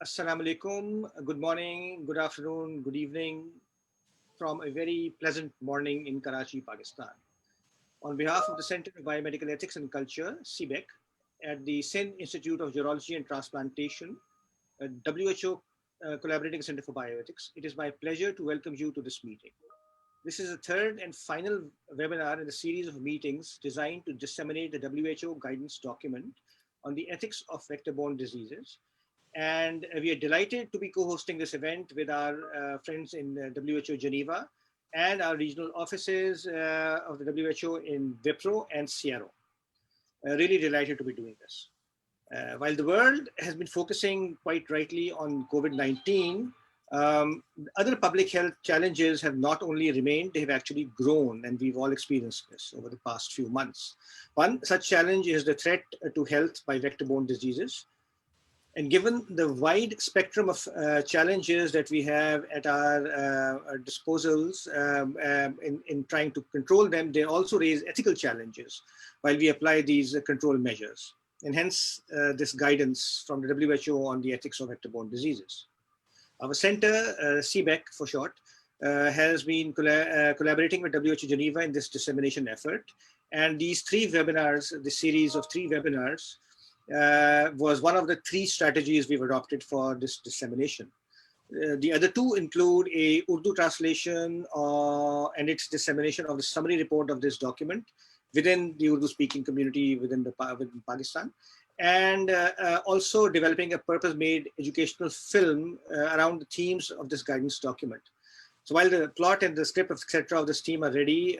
Assalamu alaikum. Good morning, good afternoon, good evening from a very pleasant morning in Karachi, Pakistan. On behalf of the Center of Biomedical Ethics and Culture, CBEC, at the Sindh Institute of Urology and Transplantation, WHO Collaborating Center for Bioethics, it is my pleasure to welcome you to this meeting. This is the third and final webinar in a series of meetings designed to disseminate the WHO guidance document on the ethics of vector-borne diseases. And we are delighted to be co-hosting this event with our friends in WHO Geneva and our regional offices of the WHO in WPRO and CRO. Really delighted to be doing this. While the world has been focusing quite rightly on COVID-19, other public health challenges have not only remained, they have actually grown, and we've all experienced this over the past few months. One such challenge is the threat to health by vector-borne diseases. And given the wide spectrum of challenges that we have at our disposals in trying to control them, they also raise ethical challenges while we apply these control measures. And hence this guidance from the WHO on the ethics of vector-borne diseases. Our center, CBEC for short, has been collaborating with WHO Geneva in this dissemination effort. And these three webinars, the series of three webinars, was one of the three strategies we've adopted for this dissemination. The other two include a Urdu translation and its dissemination of the summary report of this document within the Urdu-speaking community within Pakistan, and also developing a purpose-made educational film around the themes of this guidance document. So while the plot and the script, etc., of this team are ready,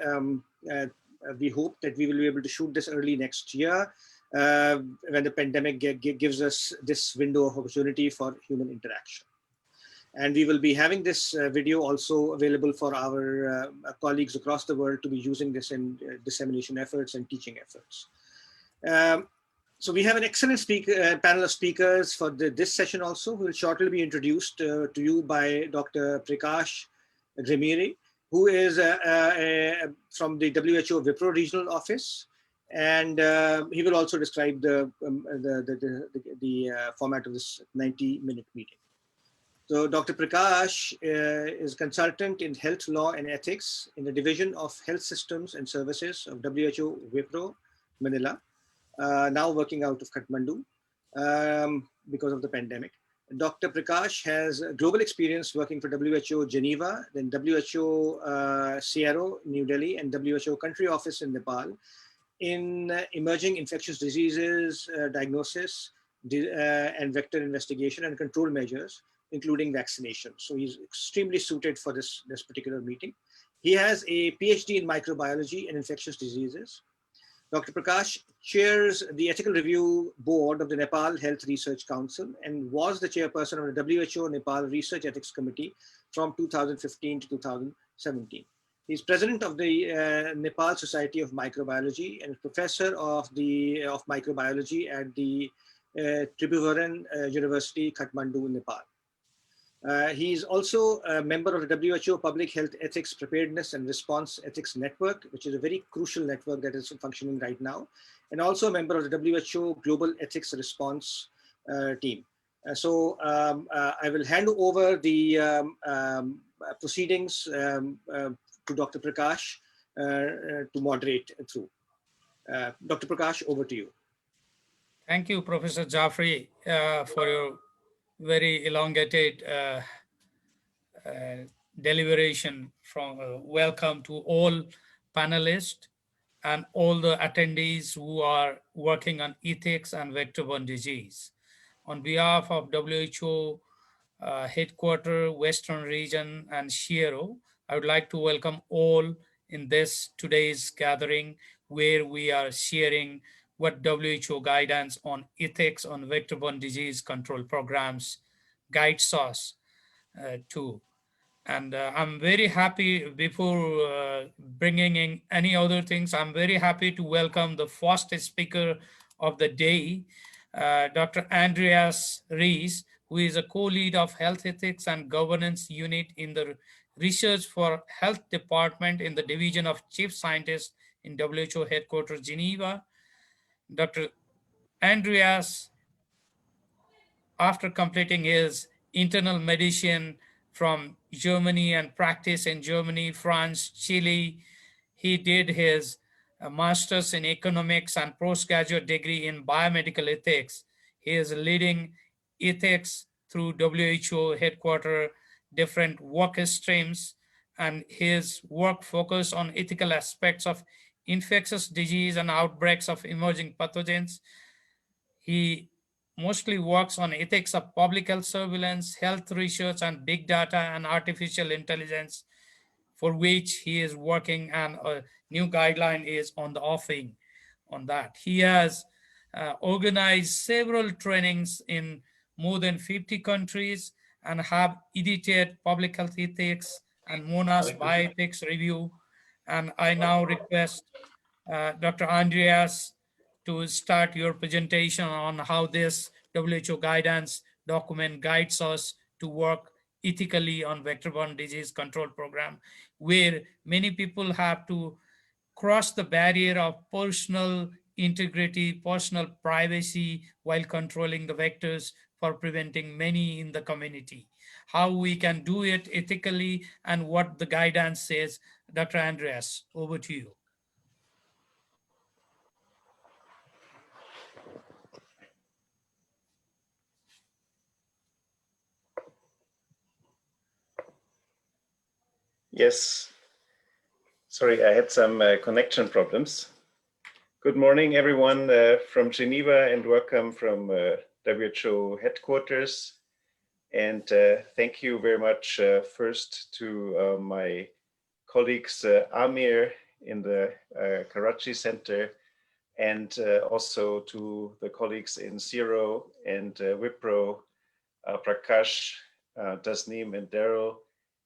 we hope that we will be able to shoot this early next year, when the pandemic gives us this window of opportunity for human interaction. And we will be having this video also available for our colleagues across the world to be using this in dissemination efforts and teaching efforts. So we have an excellent panel of speakers for this session also, who will shortly be introduced to you by Dr. Prakash Ghimire, who is from the WHO WPRO regional office. And he will also describe the format of this 90-minute meeting. So Dr. Prakash is consultant in health law and ethics in the Division of Health Systems and Services of WHO WPRO Manila, now working out of Kathmandu because of the pandemic. Dr. Prakash has global experience working for WHO Geneva, then WHO CRO New Delhi, and WHO country office in Nepal, in emerging infectious diseases, diagnosis, and vector investigation and control measures, including vaccination. So he's extremely suited for this particular meeting. He has a PhD in microbiology and infectious diseases. Dr. Prakash chairs the Ethical Review Board of the Nepal Health Research Council and was the chairperson of the WHO Nepal Research Ethics Committee from 2015 to 2017. He's president of the Nepal Society of Microbiology and professor of microbiology at the Tribhuvan University, Kathmandu, Nepal. He's also a member of the WHO Public Health Ethics Preparedness and Response Ethics Network, which is a very crucial network that is functioning right now, and also a member of the WHO Global Ethics Response team. So I will hand over the proceedings to Dr. Prakash to moderate through. Dr. Prakash, over to you. Thank you, Professor Jafarey, for your very elongated deliberation. Welcome to all panelists and all the attendees who are working on ethics and vector-borne disease. On behalf of WHO headquarters, Western region, and CRO, I would like to welcome all in this today's gathering, where we are sharing what WHO guidance on ethics on vector-borne disease control programs guides us to. And I'm very happy, before bringing in any other things, I'm very happy to welcome the first speaker of the day, Dr. Andreas Reis, who is a co-lead of Health Ethics and Governance Unit in the Research for Health Department in the Division of Chief Scientist in WHO headquarters, Geneva. Dr. Andreas after completing his internal medicine from Germany and practice in Germany, France, Chile, he did his master's in economics and postgraduate degree in biomedical ethics. He is leading ethics through WHO headquarters, different work streams, and his work focused on ethical aspects of infectious disease and outbreaks of emerging pathogens. He mostly works on ethics of public health surveillance, health research, and big data and artificial intelligence, for which he is working, and a new guideline is on the offing on that. He has organized several trainings in more than 50 countries and have edited Public Health Ethics and Monash Bioethics Review. And I now request Dr. Andreas to start your presentation on how this WHO guidance document guides us to work ethically on vector-borne disease control program, where many people have to cross the barrier of personal integrity, personal privacy while controlling the vectors for preventing many in the community. How we can do it ethically and what the guidance says. Dr. Andreas, over to you. Yes, sorry, I had some connection problems. Good morning, everyone from Geneva, and welcome from WHO headquarters. And thank you very much first to my colleagues Aamir in the Karachi Center, and also to the colleagues in CIRO and WPRO, Prakash, Tasneem, and Daryl,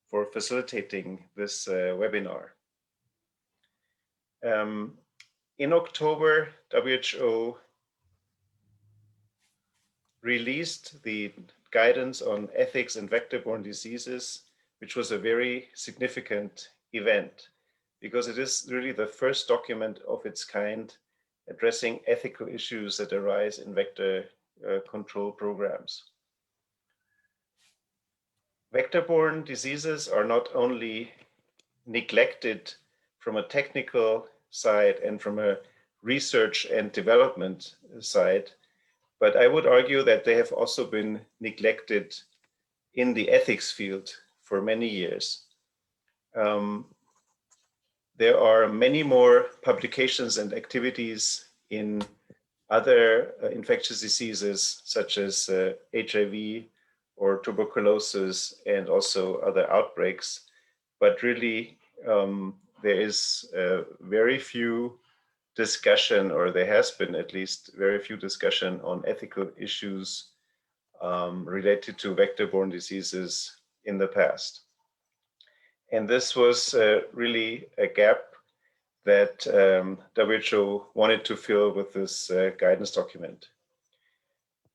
for facilitating this webinar. In October, WHO released the guidance on ethics and vector-borne diseases, which was a very significant event because it is really the first document of its kind addressing ethical issues that arise in vector control programs. Vector-borne diseases are not only neglected from a technical side and from a research and development side, but I would argue that they have also been neglected in the ethics field for many years. There are many more publications and activities in other infectious diseases such as HIV or tuberculosis and also other outbreaks, but really there is very few discussion, or there has been at least very few discussion on ethical issues related to vector-borne diseases in the past. And this was really a gap that WHO wanted to fill with this guidance document.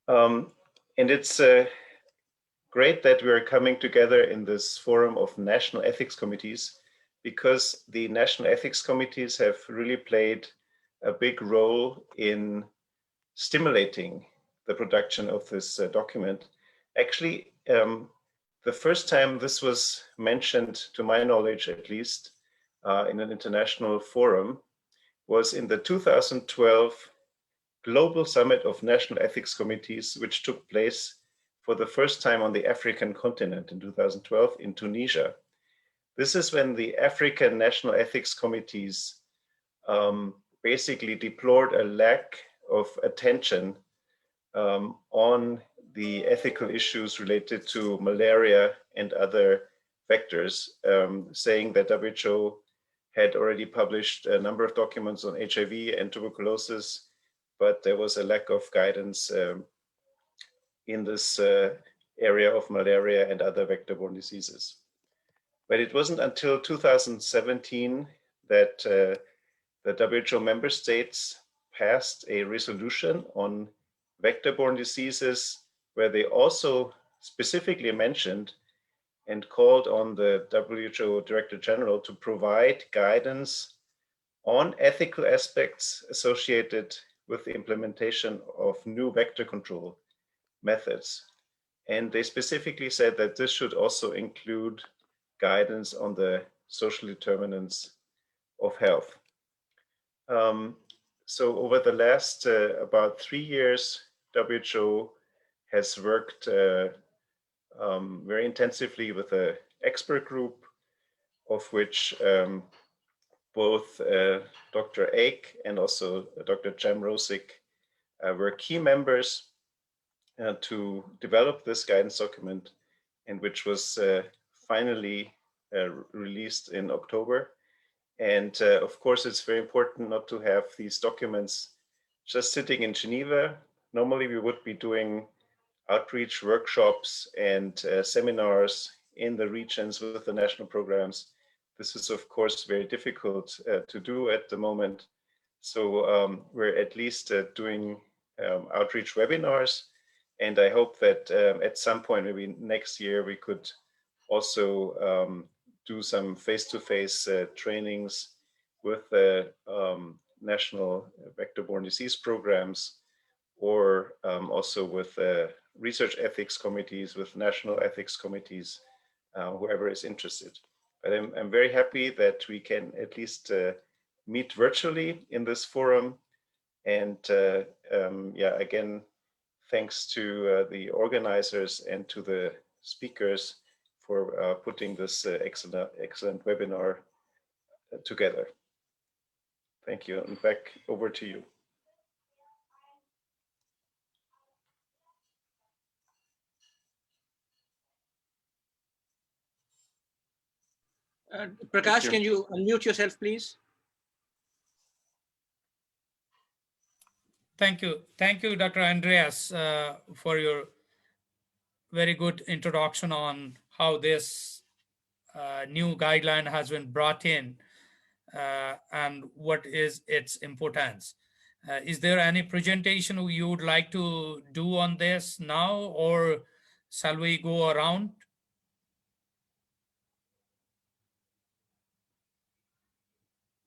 And it's great that we are coming together in this forum of national ethics committees, because the national ethics committees have really played a big role in stimulating the production of this document. Actually, the first time this was mentioned, to my knowledge at least, in an international forum was in the 2012 Global Summit of National Ethics Committees, which took place for the first time on the African continent in 2012 in Tunisia. This is when the African National Ethics Committees basically deplored a lack of attention on the ethical issues related to malaria and other vectors, saying that WHO had already published a number of documents on HIV and tuberculosis, but there was a lack of guidance in this area of malaria and other vector-borne diseases. But it wasn't until 2017 that the WHO member states passed a resolution on vector-borne diseases, where they also specifically mentioned and called on the WHO Director General to provide guidance on ethical aspects associated with the implementation of new vector control methods. And they specifically said that this should also include guidance on the social determinants of health. So over the last about 3 years, WHO has worked very intensively with an expert group, of which both Dr. Ake and also Dr. Jamrozik were key members to develop this guidance document, and which was finally released in October. And of course, it's very important not to have these documents just sitting in Geneva. Normally, we would be doing outreach workshops and seminars in the regions with the national programs. This is, of course, very difficult to do at the moment. So we're at least doing outreach webinars. And I hope that at some point, maybe next year, we could also do some face-to-face trainings with the national vector-borne disease programs, or also with research ethics committees, with national ethics committees, whoever is interested. But I'm very happy that we can at least meet virtually in this forum. And yeah, again, thanks to the organizers and to the speakers for putting this excellent webinar together. Thank you, and back over to you. Prakash, can you unmute yourself, please? Thank you, Dr. Andreas, for your very good introduction on how this new guideline has been brought in and what is its importance. Is there any presentation you would like to do on this now, or shall we go around?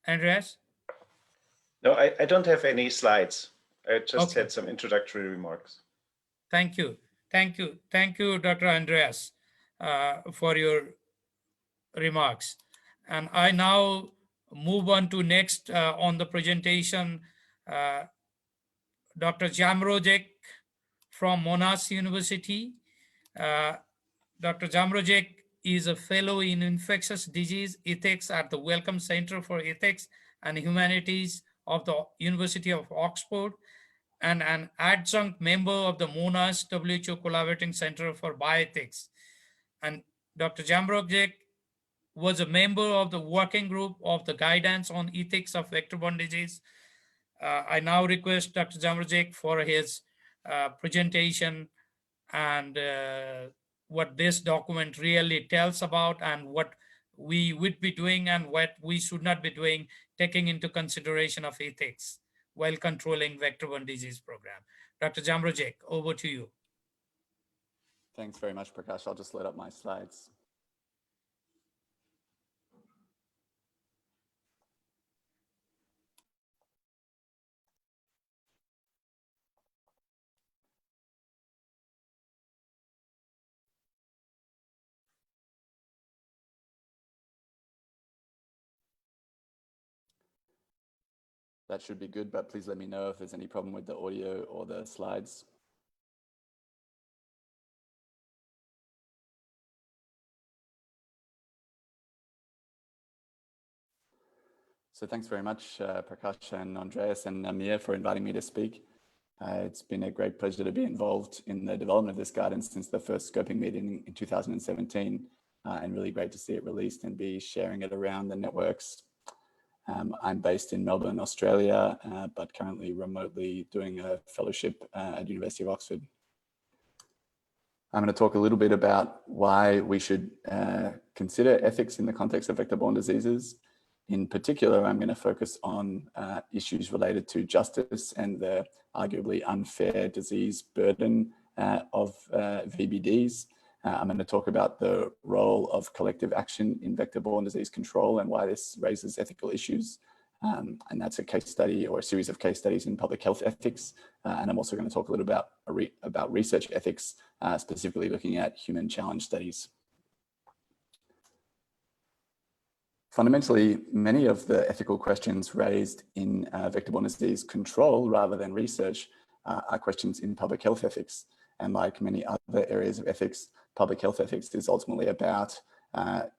Andreas? No, I don't have any slides. I just had some introductory remarks. Thank you. Thank you, Dr. Andreas, for your remarks. And I now move on to next on the presentation, Dr. Jamrozik from Monash University. Dr. Jamrozik is a fellow in infectious disease ethics at the Wellcome Center for Ethics and Humanities of the University of Oxford, and an adjunct member of the Monash WHO Collaborating Center for Bioethics. And Dr. Jamrozik was a member of the working group of the guidance on ethics of vector-borne disease. I now request Dr. Jamrozik for his presentation and what this document really tells about, and what we would be doing and what we should not be doing, taking into consideration of ethics while controlling vector-borne disease program. Dr. Jamrozik, over to you. Thanks very much, Prakash. I'll just load up my slides. That should be good, but please let me know if there's any problem with the audio or the slides. So thanks very much, Prakash and Andreas and Aamir, for inviting me to speak. It's been a great pleasure to be involved in the development of this guidance since the first scoping meeting in 2017, and really great to see it released and be sharing it around the networks. I'm based in Melbourne, Australia, but currently remotely doing a fellowship at University of Oxford. I'm going to talk a little bit about why we should consider ethics in the context of vector-borne diseases. In particular, I'm going to focus on issues related to justice and the arguably unfair disease burden of VBDs. I'm going to talk about the role of collective action in vector-borne disease control and why this raises ethical issues. and that's a case study or a series of case studies in public health ethics. And I'm also going to talk a little about research ethics, specifically looking at human challenge studies. Fundamentally, many of the ethical questions raised in vector-borne disease control rather than research are questions in public health ethics. And like many other areas of ethics, public health ethics is ultimately about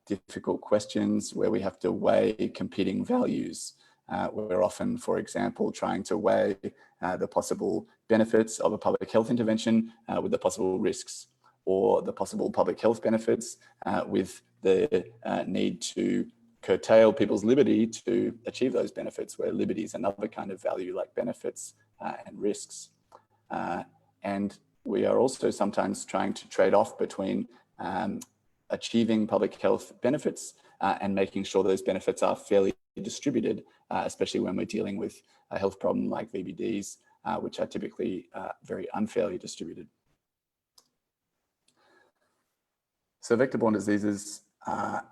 difficult questions where we have to weigh competing values. We're often, for example, trying to weigh the possible benefits of a public health intervention with the possible risks, or the possible public health benefits with the need to curtail people's liberty to achieve those benefits, where liberty is another kind of value like benefits and risks. And we are also sometimes trying to trade off between achieving public health benefits and making sure those benefits are fairly distributed, especially when we're dealing with a health problem like VBDs, which are typically very unfairly distributed. So vector-borne diseases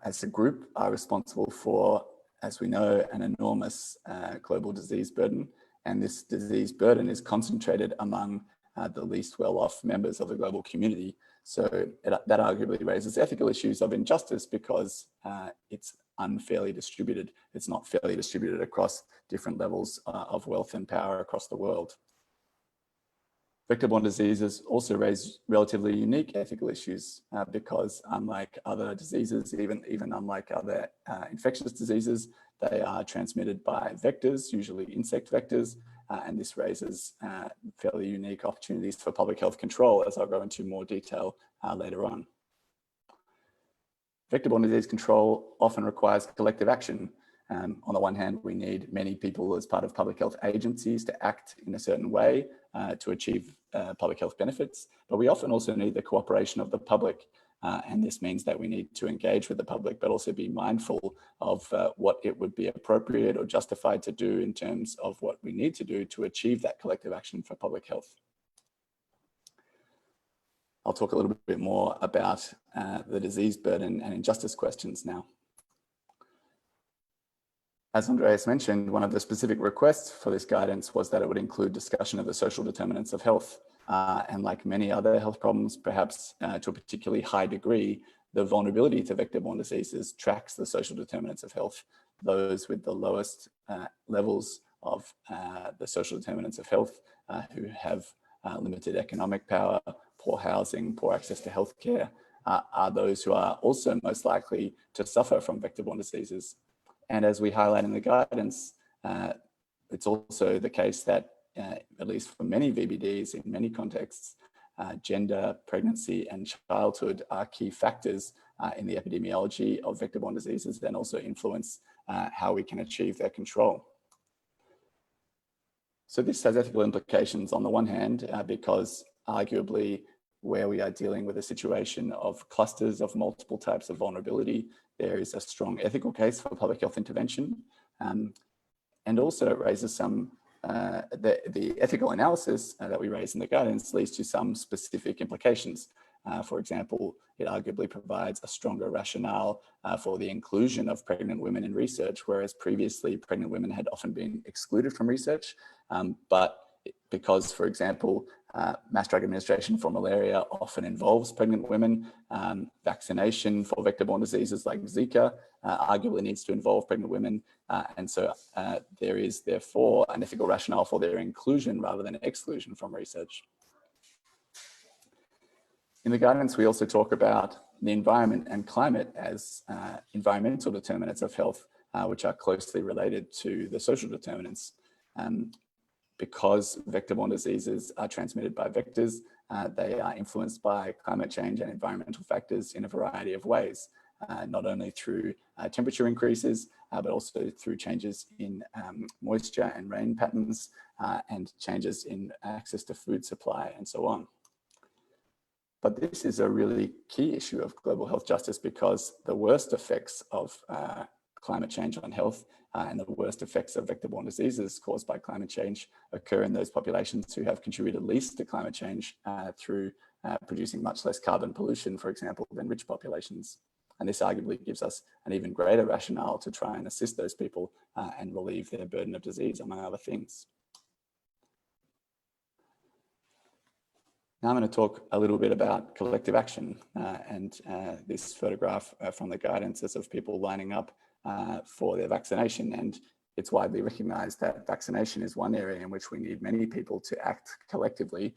as a group are responsible for, as we know, an enormous global disease burden. And this disease burden is concentrated among the least well-off members of the global community. So that arguably raises ethical issues of injustice because it's unfairly distributed. It's not fairly distributed across different levels of wealth and power across the world. Vector-borne diseases also raise relatively unique ethical issues because unlike other diseases, even unlike other infectious diseases, they are transmitted by vectors, usually insect vectors, and this raises fairly unique opportunities for public health control, as I'll go into more detail later on. Vector-borne disease control often requires collective action. On the one hand, we need many people as part of public health agencies to act in a certain way to achieve public health benefits, but we often also need the cooperation of the public. And this means that we need to engage with the public, but also be mindful of what it would be appropriate or justified to do in terms of what we need to do to achieve that collective action for public health. I'll talk a little bit more about the disease burden and injustice questions now. As Andreas mentioned, one of the specific requests for this guidance was that it would include discussion of the social determinants of health. And like many other health problems, perhaps to a particularly high degree, the vulnerability to vector-borne diseases tracks the social determinants of health. Those with the lowest levels of the social determinants of health, who have limited economic power, poor housing, poor access to healthcare, are those who are also most likely to suffer from vector-borne diseases. And as we highlight in the guidance, it's also the case that, at least for many VBDs in many contexts, gender, pregnancy, and childhood are key factors in the epidemiology of vector-borne diseases and also influence how we can achieve their control. So this has ethical implications on the one hand, because arguably where we are dealing with a situation of clusters of multiple types of vulnerability, there is a strong ethical case for public health intervention. And also it raises some, the ethical analysis that we raise in the guidance leads to some specific implications. For example, it arguably provides a stronger rationale for the inclusion of pregnant women in research, whereas previously pregnant women had often been excluded from research. But because, for example, mass drug administration for malaria often involves pregnant women, vaccination for vector-borne diseases like Zika arguably needs to involve pregnant women. And so there is therefore an ethical rationale for their inclusion rather than exclusion from research. In the guidance, we also talk about the environment and climate as environmental determinants of health, which are closely related to the social determinants. Because vector-borne diseases are transmitted by vectors, they are influenced by climate change and environmental factors in a variety of ways, not only through temperature increases, but also through changes in moisture and rain patterns and changes in access to food supply and so on. But this is a really key issue of global health justice because the worst effects of climate change on health and the worst effects of vector-borne diseases caused by climate change occur in those populations who have contributed least to climate change through producing much less carbon pollution, for example, than rich populations. And this arguably gives us an even greater rationale to try and assist those people and relieve their burden of disease, among other things. Now I'm going to talk a little bit about collective action and this photograph from the guidances of people lining up for their vaccination. And it's widely recognized that vaccination is one area in which we need many people to act collectively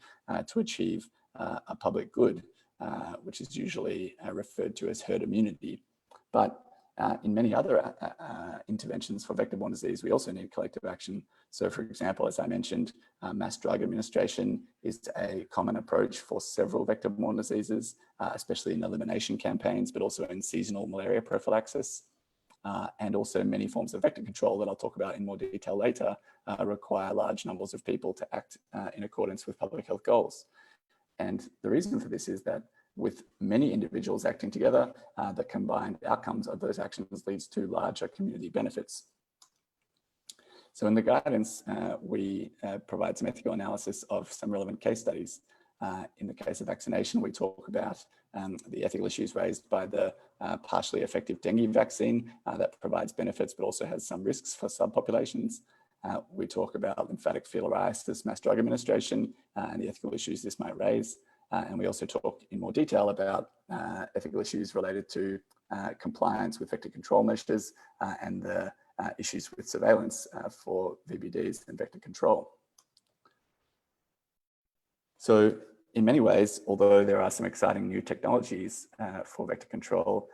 to achieve a public good, which is usually referred to as herd immunity. But in many other interventions for vector-borne disease, we also need collective action. So for example, as I mentioned, mass drug administration is a common approach for several vector-borne diseases, especially in elimination campaigns, but also in seasonal malaria prophylaxis. And also many forms of vector control that I'll talk about in more detail later require large numbers of people to act in accordance with public health goals. And the reason for this is that with many individuals acting together, the combined outcomes of those actions leads to larger community benefits. So in the guidance, we provide some ethical analysis of some relevant case studies. In the case of vaccination, we talk about the ethical issues raised by the partially effective dengue vaccine that provides benefits, but also has some risks for subpopulations. We talk about lymphatic filariasis, mass drug administration, and the ethical issues this might raise. And we also talk in more detail about ethical issues related to compliance with vector control measures and the issues with surveillance for VBDs and vector control. So in many ways, although there are some exciting new technologies for vector control,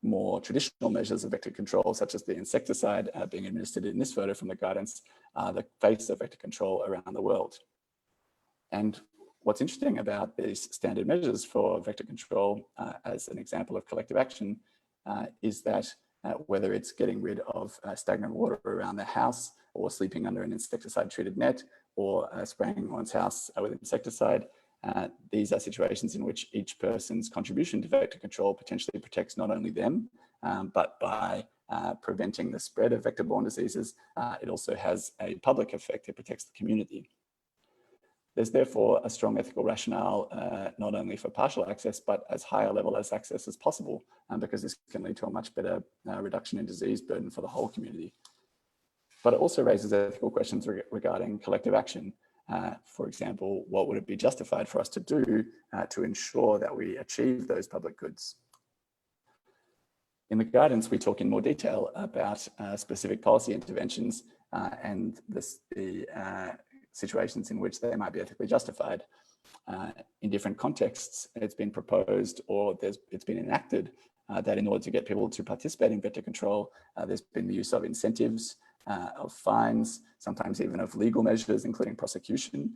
more traditional measures of vector control, such as the insecticide being administered in this photo from the guidance, are the face of vector control around the world. And what's interesting about these standard measures for vector control as an example of collective action is that whether it's getting rid of stagnant water around the house or sleeping under an insecticide-treated net or spraying one's house with insecticide, these are situations in which each person's contribution to vector control potentially protects not only them, but by preventing the spread of vector-borne diseases, it also has a public effect. It protects the community. There's therefore a strong ethical rationale, not only for partial access, but as high a level as access as possible, because this can lead to a much better reduction in disease burden for the whole community. But it also raises ethical questions regarding collective action. For example, what would it be justified for us to do to ensure that we achieve those public goods? In the guidance, we talk in more detail about specific policy interventions and the situations in which they might be ethically justified. In different contexts, it's been proposed or it's been enacted that in order to get people to participate in vector control, there's been the use of incentives, of fines, sometimes even of legal measures, including prosecution.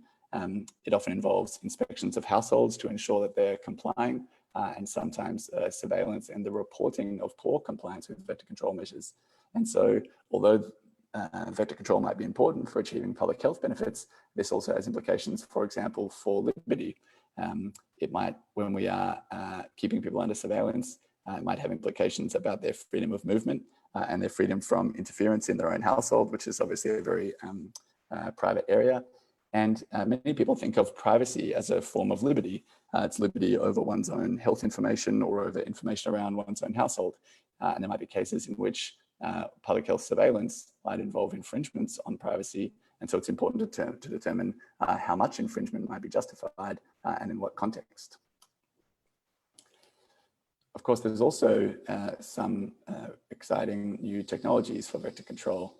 It often involves inspections of households to ensure that they're complying, and sometimes surveillance and the reporting of poor compliance with vector control measures. And so, although vector control might be important for achieving public health benefits, this also has implications, for example, for liberty. It might, when we are keeping people under surveillance, it might have implications about their freedom of movement and their freedom from interference in their own household, which is obviously a very private area. And many people think of privacy as a form of liberty. It's liberty over one's own health information or over information around one's own household. And there might be cases in which public health surveillance might involve infringements on privacy. And so it's important to determine how much infringement might be justified and in what context. Of course, there's also some exciting new technologies for vector control,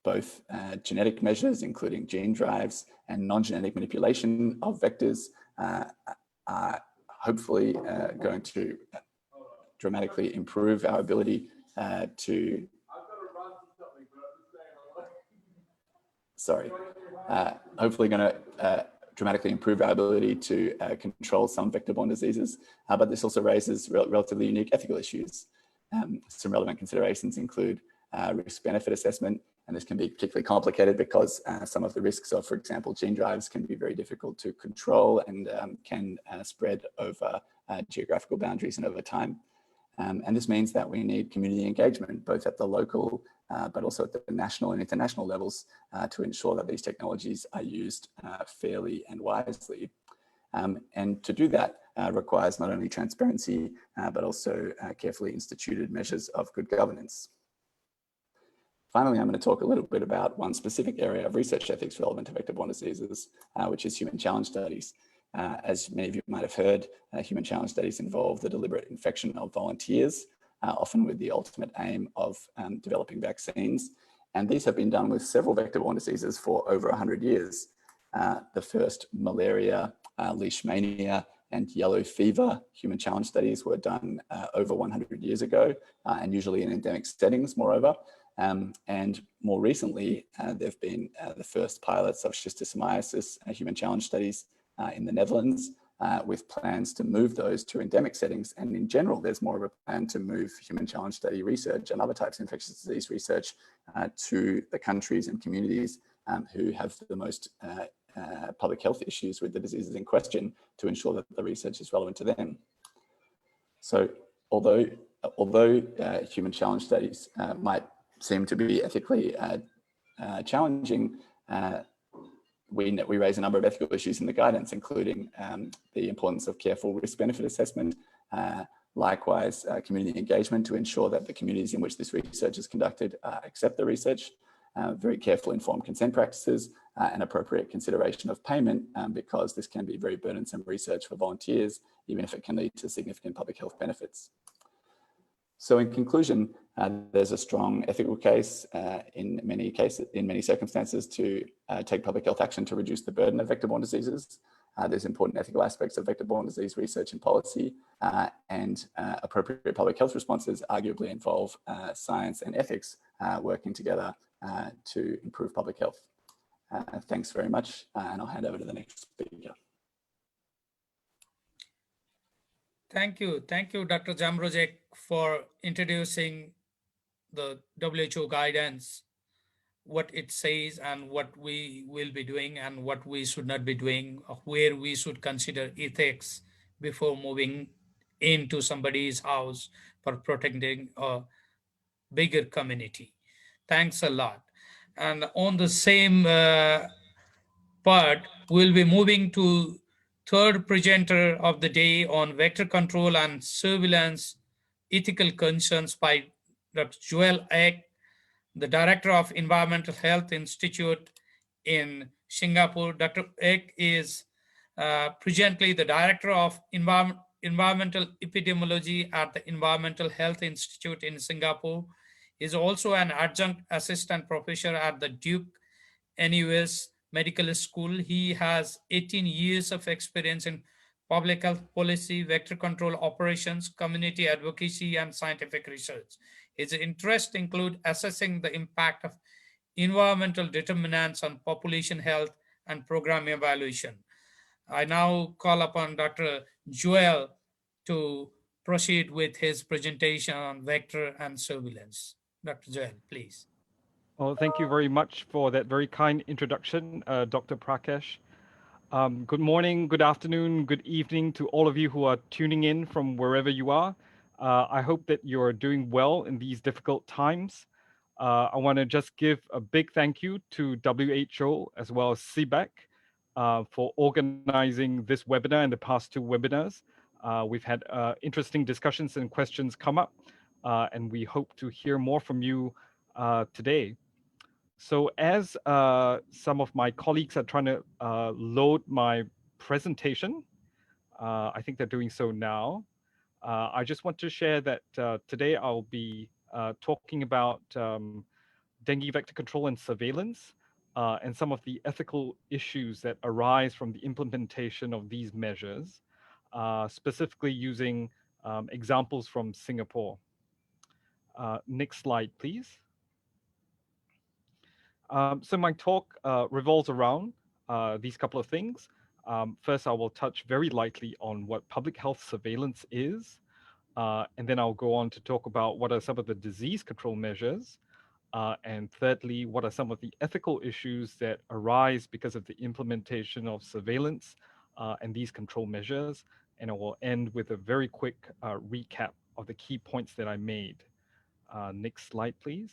both genetic measures, including gene drives, and non-genetic manipulation of vectors are hopefully going to dramatically improve our ability hopefully going to dramatically improve our ability to control some vector-borne diseases, but this also raises relatively unique ethical issues. Some relevant considerations include risk-benefit assessment, and this can be particularly complicated because some of the risks of, for example, gene drives can be very difficult to control and can spread over geographical boundaries and over time. And this means that we need community engagement, both at the local, but also at the national and international levels to ensure that these technologies are used fairly and wisely. And to do that, requires not only transparency, but also carefully instituted measures of good governance. Finally, I'm going to talk a little bit about one specific area of research ethics relevant to vector-borne diseases, which is human challenge studies. As many of you might have heard, human challenge studies involve the deliberate infection of volunteers, often with the ultimate aim of developing vaccines. And these have been done with several vector-borne diseases for over 100 years. The first malaria, leishmania, and yellow fever human challenge studies were done over 100 years ago, and usually in endemic settings, moreover. And more recently, there have been the first pilots of schistosomiasis human challenge studies in the Netherlands, with plans to move those to endemic settings. And in general, there's more of a plan to move human challenge study research and other types of infectious disease research to the countries and communities who have the most public health issues with the diseases in question, to ensure that the research is relevant to them. So although human challenge studies might seem to be ethically challenging, we raise a number of ethical issues in the guidance, including the importance of careful risk-benefit assessment, likewise community engagement to ensure that the communities in which this research is conducted accept the research, very careful informed consent practices, and appropriate consideration of payment, because this can be very burdensome research for volunteers, even if it can lead to significant public health benefits. So in conclusion, there's a strong ethical case in many circumstances to take public health action to reduce the burden of vector-borne diseases. There's important ethical aspects of vector-borne disease research and policy, and appropriate public health responses arguably involve science and ethics working together to improve public health. Thanks very much, and I'll hand over to the next speaker. Thank you, Dr. Jamrozik, for introducing the WHO guidance, what it says and what we will be doing and what we should not be doing, where we should consider ethics before moving into somebody's house for protecting a bigger community. Thanks a lot. And on the same part, we'll be moving to third presenter of the day on vector control and surveillance ethical concerns by Dr. Joel Ek, the Director of Environmental Health Institute in Singapore. Dr. Ek is presently the Director of Environmental Epidemiology at the Environmental Health Institute in Singapore. He is also an adjunct assistant professor at the Duke NUS Medical School. He has 18 years of experience in public health policy, vector control operations, community advocacy, and scientific research. His interests include assessing the impact of environmental determinants on population health and program evaluation. I now call upon Dr. Joel to proceed with his presentation on vector and surveillance. Dr. Joel, please. Well, thank you very much for that very kind introduction, Dr. Prakash. Good morning, good afternoon, good evening to all of you who are tuning in from wherever you are. I hope that you're doing well in these difficult times. I want to just give a big thank you to WHO as well as CBEC for organizing this webinar and the past two webinars. We've had interesting discussions and questions come up, and we hope to hear more from you today. So as some of my colleagues are trying to load my presentation, I think they're doing so now. I just want to share that today I'll be talking about dengue vector control and surveillance and some of the ethical issues that arise from the implementation of these measures, specifically using examples from Singapore. Next slide, please. So my talk revolves around these couple of things. First, I will touch very lightly on what public health surveillance is, and then I'll go on to talk about what are some of the disease control measures, and thirdly, what are some of the ethical issues that arise because of the implementation of surveillance and these control measures, and I will end with a very quick recap of the key points that I made. Next slide, please.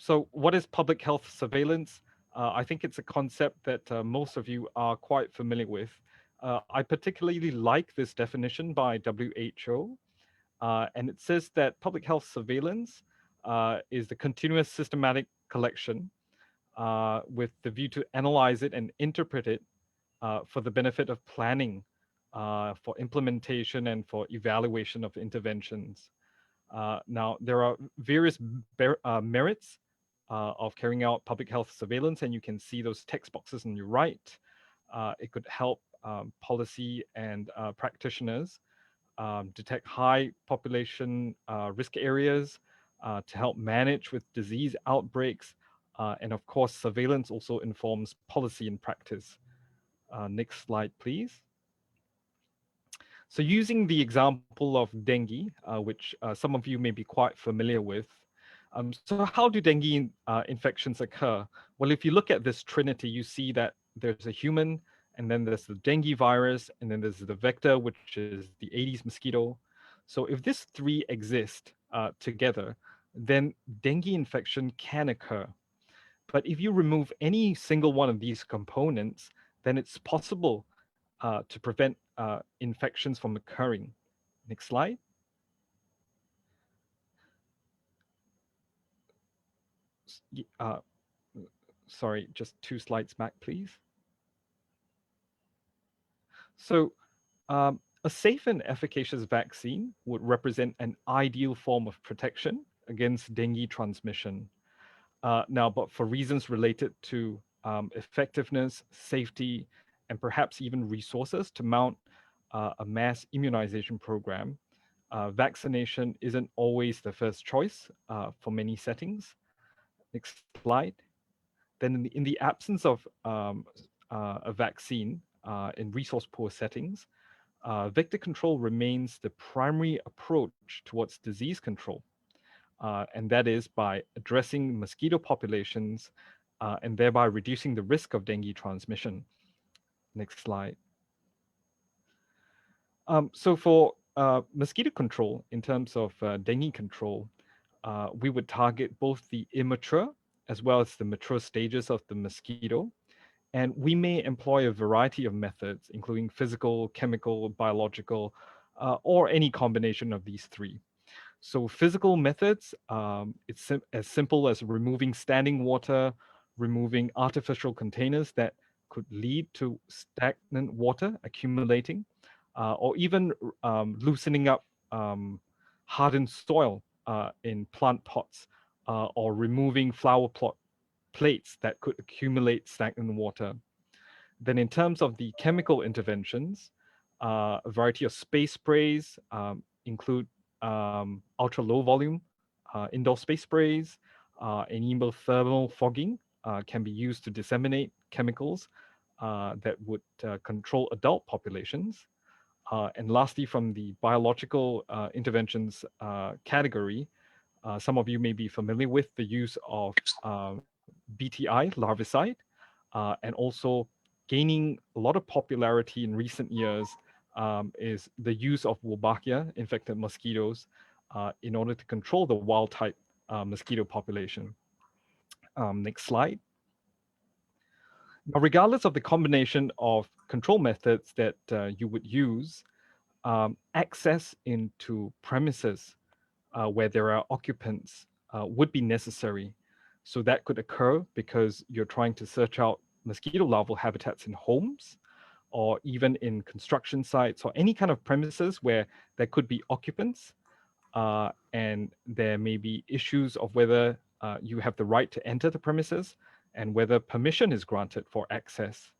So what is public health surveillance? I think it's a concept that most of you are quite familiar with. I particularly like this definition by WHO, and it says that public health surveillance is the continuous systematic collection with the view to analyze it and interpret it for the benefit of planning, for implementation, and for evaluation of interventions. Now, there are various merits of carrying out public health surveillance, and you can see those text boxes on your right. It could help policy and practitioners detect high population risk areas, to help manage with disease outbreaks, and of course, surveillance also informs policy and practice. Next slide, please. So using the example of dengue, which some of you may be quite familiar with, so how do dengue infections occur? Well, if you look at this trinity, you see that there's a human, and then there's the dengue virus, and then there's the vector, which is the Aedes mosquito. So if these three exist together, then dengue infection can occur. But if you remove any single one of these components, then it's possible to prevent infections from occurring. Next slide. Sorry, just 2 slides back, please. So a safe and efficacious vaccine would represent an ideal form of protection against dengue transmission. Now, but for reasons related to effectiveness, safety, and perhaps even resources to mount a mass immunization program, vaccination isn't always the first choice for many settings. Next slide. Then in the absence of a vaccine in resource-poor settings, vector control remains the primary approach towards disease control. And that is by addressing mosquito populations and thereby reducing the risk of dengue transmission. Next slide. So for mosquito control, in terms of dengue control, we would target both the immature as well as the mature stages of the mosquito. And we may employ a variety of methods, including physical, chemical, biological, or any combination of these three. So physical methods, it's as simple as removing standing water, removing artificial containers that could lead to stagnant water accumulating, or even loosening up hardened soil in plant pots, or removing flower plot plates that could accumulate stagnant water. Then in terms of the chemical interventions, a variety of space sprays include ultra low volume indoor space sprays, enable thermal fogging can be used to disseminate chemicals that would control adult populations. And lastly, from the biological interventions category, some of you may be familiar with the use of BTI, larvicide, and also gaining a lot of popularity in recent years is the use of Wolbachia infected mosquitoes in order to control the wild type mosquito population. Next slide. Now, regardless of the combination of control methods that you would use, access into premises where there are occupants would be necessary. So that could occur because you're trying to search out mosquito larval habitats in homes, or even in construction sites, or any kind of premises where there could be occupants, and there may be issues of whether you have the right to enter the premises and whether permission is granted for access.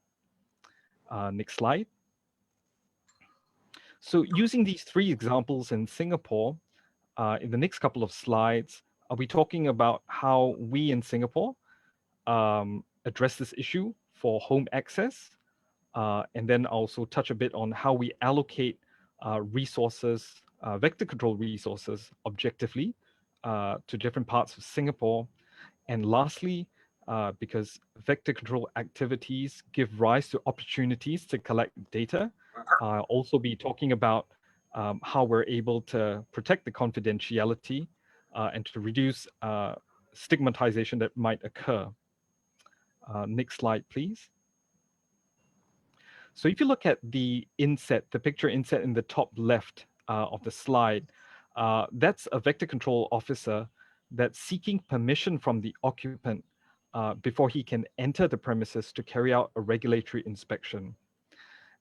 Next slide. So using these three examples in Singapore, in the next couple of slides, I'll be talking about how we in Singapore address this issue for home access, and then also touch a bit on how we allocate resources, vector control resources objectively to different parts of Singapore. And lastly, because vector control activities give rise to opportunities to collect data, I'll also be talking about how we're able to protect the confidentiality and to reduce stigmatization that might occur. Next slide, please. So if you look at the inset, the picture inset in the top left of the slide, that's a vector control officer that's seeking permission from the occupant before he can enter the premises to carry out a regulatory inspection.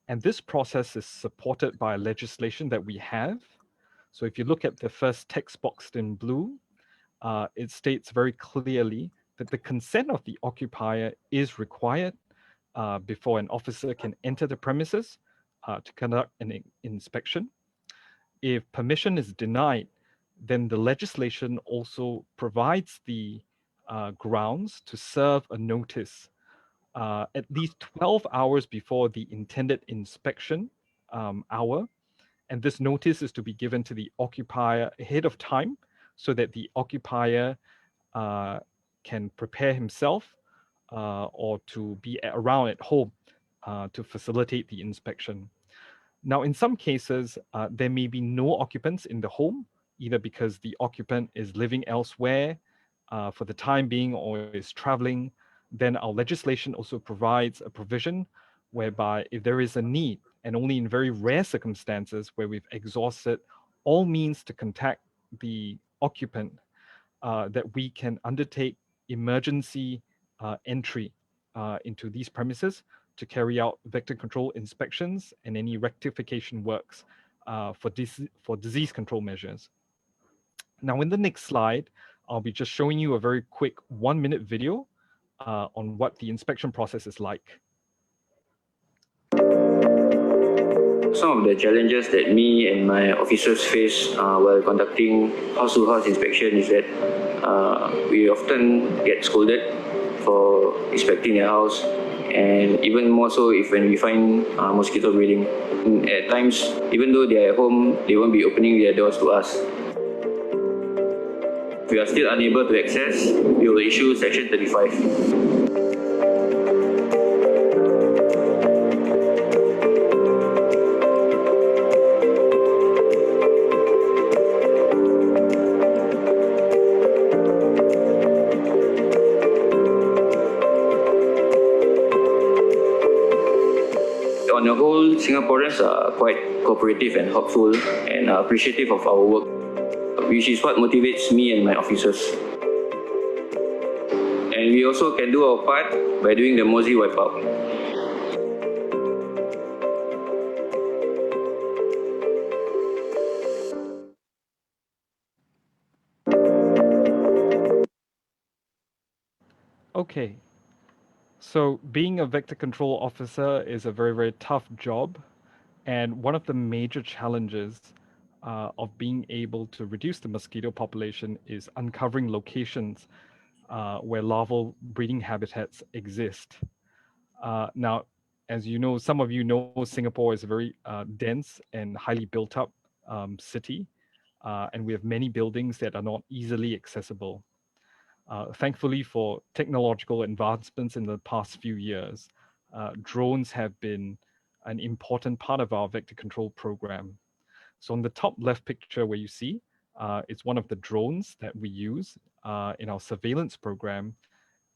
And this process is supported by legislation that we have. So if you look at the first text boxed in blue, it states very clearly that the consent of the occupier is required before an officer can enter the premises to conduct an inspection. If permission is denied, then the legislation also provides the grounds to serve a notice at least 12 hours before the intended inspection hour. And this notice is to be given to the occupier ahead of time so that the occupier can prepare himself or to be around at home to facilitate the inspection. Now, in some cases, there may be no occupants in the home, either because the occupant is living elsewhere for the time being or is traveling. Then our legislation also provides a provision whereby if there is a need, and only in very rare circumstances where we've exhausted all means to contact the occupant, that we can undertake emergency entry into these premises to carry out vector control inspections and any rectification works for disease control measures. Now, in the next slide, I'll be just showing you a very quick 1-minute video on what the inspection process is like. Some of the challenges that me and my officers face while conducting house-to-house inspection is that we often get scolded for inspecting their house, and even more so if when we find mosquito breeding. At times, even though they are at home, they won't be opening their doors to us. If we are still unable to access, we will issue Section 35. On the whole, Singaporeans are quite cooperative and helpful and appreciative of our work, which is what motivates me and my officers. And we also can do our part by doing the Mosey wipeout. Okay, so being a vector control officer is a very, very tough job. And one of the major challenges of being able to reduce the mosquito population is uncovering locations where larval breeding habitats exist. Now, as you know, some of you know Singapore is a very dense and highly built up city, and we have many buildings that are not easily accessible. Thankfully for technological advancements in the past few years, drones have been an important part of our vector control program. So on the top left picture where you see, it's one of the drones that we use in our surveillance program,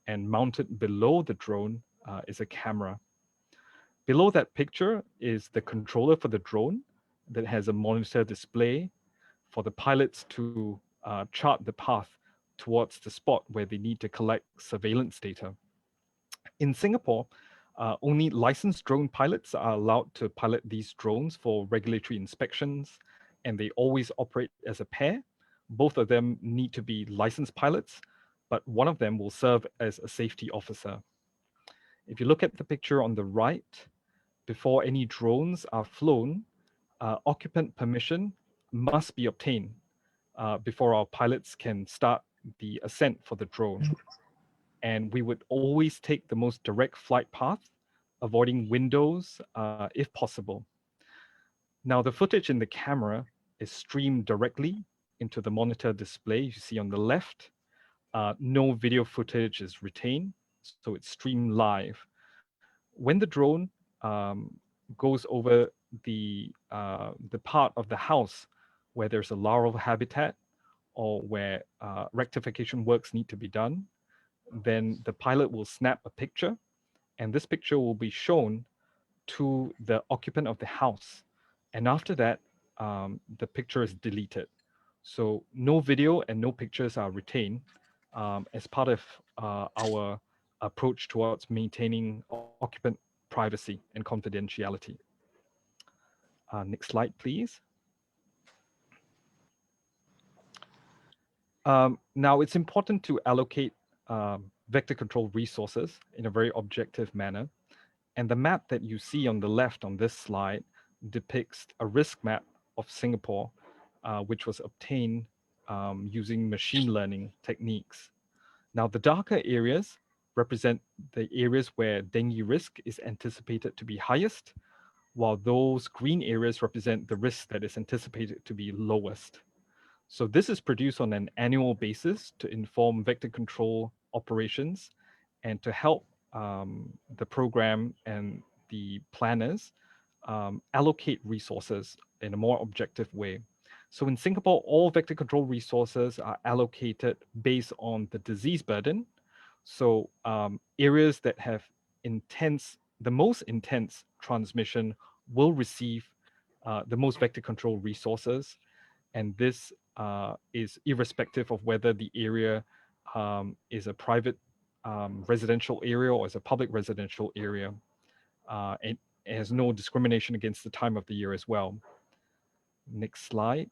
and mounted below the drone is a camera. Below that picture is the controller for the drone that has a monitor display for the pilots to chart the path towards the spot where they need to collect surveillance data. In Singapore, only licensed drone pilots are allowed to pilot these drones for regulatory inspections, and they always operate as a pair. Both of them need to be licensed pilots, but one of them will serve as a safety officer. If you look at the picture on the right, before any drones are flown, occupant permission must be obtained before our pilots can start the ascent for the drone. And we would always take the most direct flight path, avoiding windows if possible. Now, the footage in the camera is streamed directly into the monitor display you see on the left. No video footage is retained, so it's streamed live. When the drone goes over the part of the house where there's a larval habitat or where rectification works need to be done, then the pilot will snap a picture, and this picture will be shown to the occupant of the house. And after that, the picture is deleted. So no video and no pictures are retained as part of our approach towards maintaining occupant privacy and confidentiality. Next slide, please. Now, it's important to allocate vector control resources in a very objective manner. And the map that you see on the left on this slide depicts a risk map of Singapore, which was obtained using machine learning techniques. Now, the darker areas represent the areas where dengue risk is anticipated to be highest, while those green areas represent the risk that is anticipated to be lowest. So this is produced on an annual basis to inform vector control operations and to help the program and the planners allocate resources in a more objective way. So in Singapore, all vector control resources are allocated based on the disease burden. So areas that have the most intense transmission will receive the most vector control resources. And this is irrespective of whether the area is a private residential area or is a public residential area. And it has no discrimination against the time of the year as well. Next slide.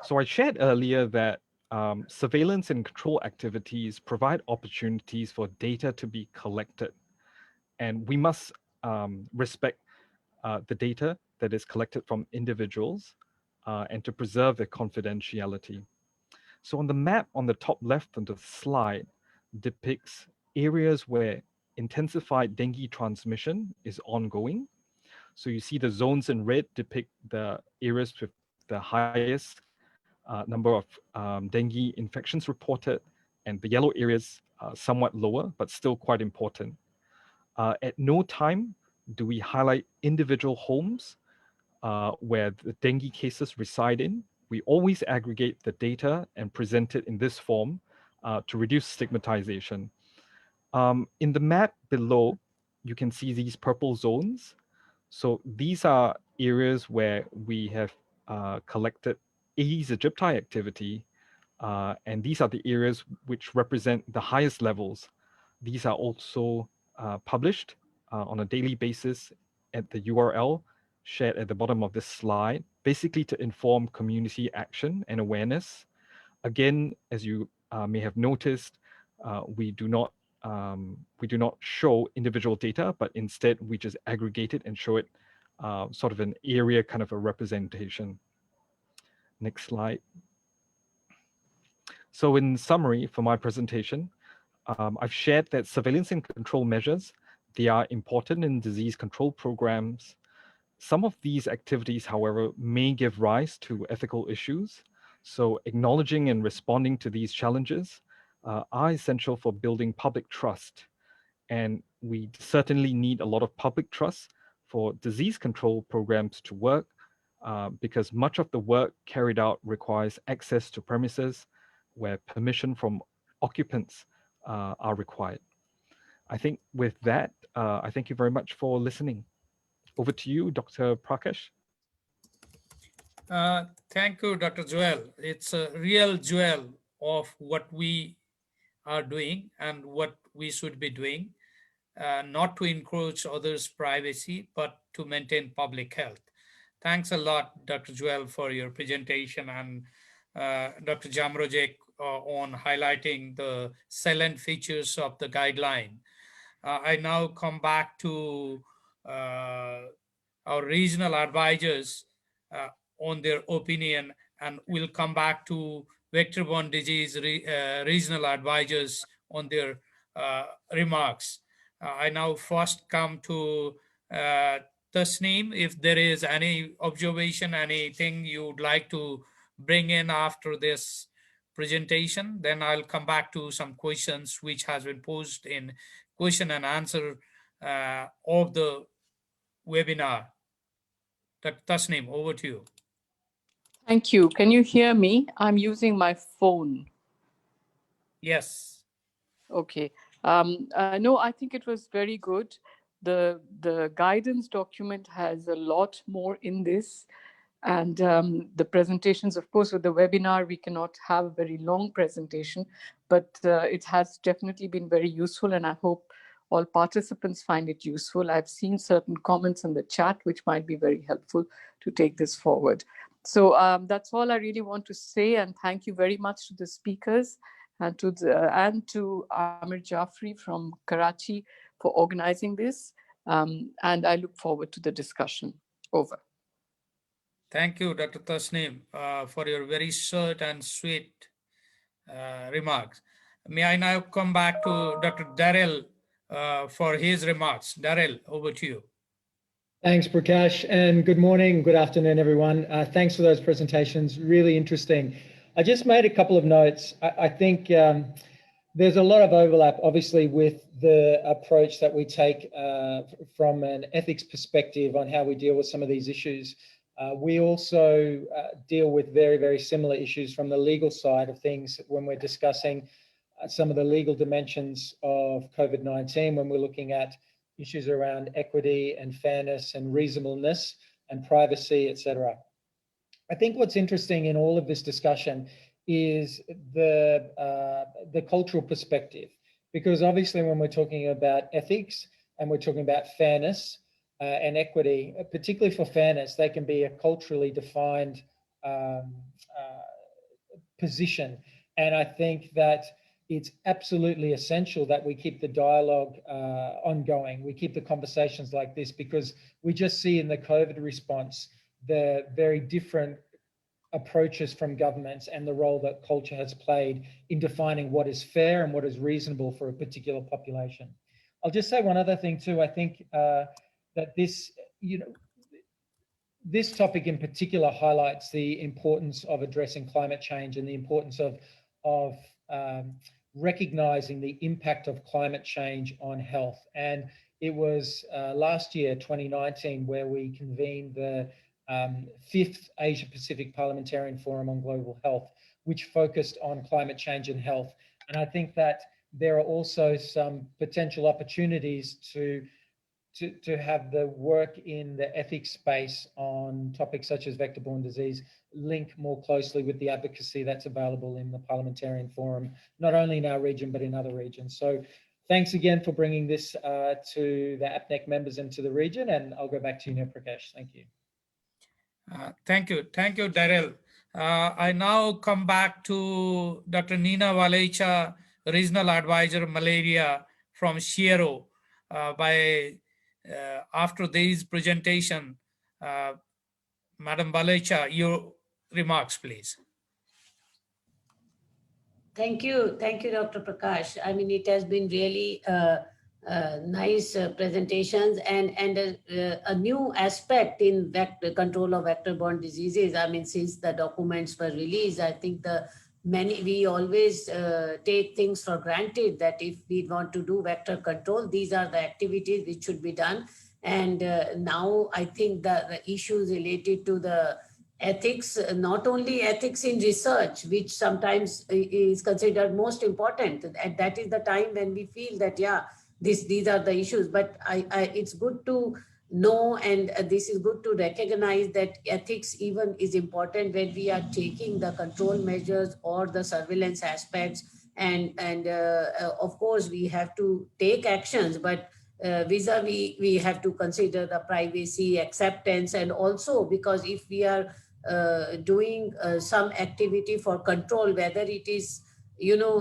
So I shared earlier that surveillance and control activities provide opportunities for data to be collected. And we must respect the data that is collected from individuals and to preserve their confidentiality. So on the map on the top left of the slide depicts areas where intensified dengue transmission is ongoing. So you see the zones in red depict the areas with the highest number of dengue infections reported, and the yellow areas somewhat lower, but still quite important. At no time do we highlight individual homes where the dengue cases reside in. We always aggregate the data and present it in this form to reduce stigmatization. In the map below, you can see these purple zones. So these are areas where we have collected Aedes aegypti activity, and these are the areas which represent the highest levels. These are also published on a daily basis at the URL shared at the bottom of this slide, basically to inform community action and awareness. Again, as you may have noticed, we do not show individual data, but instead we just aggregate it and show it sort of an area kind of a representation. Next slide. So in summary for my presentation, I've shared that surveillance and control measures, they are important in disease control programs. Some of these activities, however, may give rise to ethical issues. So acknowledging and responding to these challenges are essential for building public trust. And we certainly need a lot of public trust for disease control programs to work because much of the work carried out requires access to premises where permission from occupants are required. I think with that, I thank you very much for listening. Over to you, Dr. Prakash. Thank you, Dr. Joel. It's a real jewel of what we are doing and what we should be doing, not to encroach others' privacy, but to maintain public health. Thanks a lot, Dr. Joel, for your presentation, and Dr. Jamrozik on highlighting the salient features of the guideline. I now come back to our regional advisors on their opinion, and we'll come back to vector-borne disease regional advisors on their remarks. I now first come to Tasneem. If there is any observation, anything you'd like to bring in after this presentation, then I'll come back to some questions which has been posed in question and answer of the webinar. Dr. Tasneem, over to you. Thank you. Can you hear me? I'm using my phone. Yes. Okay. No, I think it was very good. The guidance document has a lot more in this. And the presentations, of course, with the webinar, we cannot have a very long presentation, but it has definitely been very useful. And I hope all participants find it useful. I've seen certain comments in the chat, which might be very helpful to take this forward. So that's all I really want to say. And thank you very much to the speakers and to Aamir Jafarey from Karachi for organizing this. And I look forward to the discussion. Over. Thank you, Dr. Tasneem, for your very short and sweet remarks. May I now come back to Dr. Darrell for his remarks. Darrell, over to you. Thanks, Prakash, and good morning, good afternoon, everyone. Thanks for those presentations, really interesting. I just made a couple of notes. I think there's a lot of overlap, obviously, with the approach that we take from an ethics perspective on how we deal with some of these issues. We also deal with very, very similar issues from the legal side of things when we're discussing some of the legal dimensions of COVID-19, when we're looking at issues around equity and fairness and reasonableness and privacy, etc. I think what's interesting in all of this discussion is the cultural perspective, because obviously when we're talking about ethics and we're talking about fairness and equity, particularly for fairness, they can be a culturally defined position. And I think that it's absolutely essential that we keep the dialogue ongoing. We keep the conversations like this, because we just see in the COVID response the very different approaches from governments and the role that culture has played in defining what is fair and what is reasonable for a particular population. I'll just say one other thing too. I think that this, this topic in particular highlights the importance of addressing climate change and the importance of recognizing the impact of climate change on health. And it was last year, 2019, where we convened the 5th Asia Pacific Parliamentarian Forum on Global Health, which focused on climate change and health. And I think that there are also some potential opportunities to have the work in the ethics space on topics such as vector-borne disease link more closely with the advocacy that's available in the Parliamentarian Forum, not only in our region, but in other regions. So thanks again for bringing this to the APNEC members and to the region. And I'll go back to you now, Prakash. Thank you. Thank you, Darrell. I now come back to Dr. Nina Valecha, Regional Advisor Malaria from SIUT. After this presentation, Madam Valecha, your remarks, please. Thank you, Dr. Prakash. I mean, it has been really nice presentations and a new aspect in control of vector-borne diseases. I mean, since the documents were released, I think we always take things for granted that if we want to do vector control, these are the activities which should be done. And now I think the issues related to the ethics, not only ethics in research, which sometimes is considered most important, and that is the time when we feel that, yeah, these are the issues. But it's good to know, and this is good to recognize that ethics even is important when we are taking the control measures or the surveillance aspects. And of course, we have to take actions, but vis-a-vis, we have to consider the privacy, acceptance, and also because if we are doing some activity for control, whether it is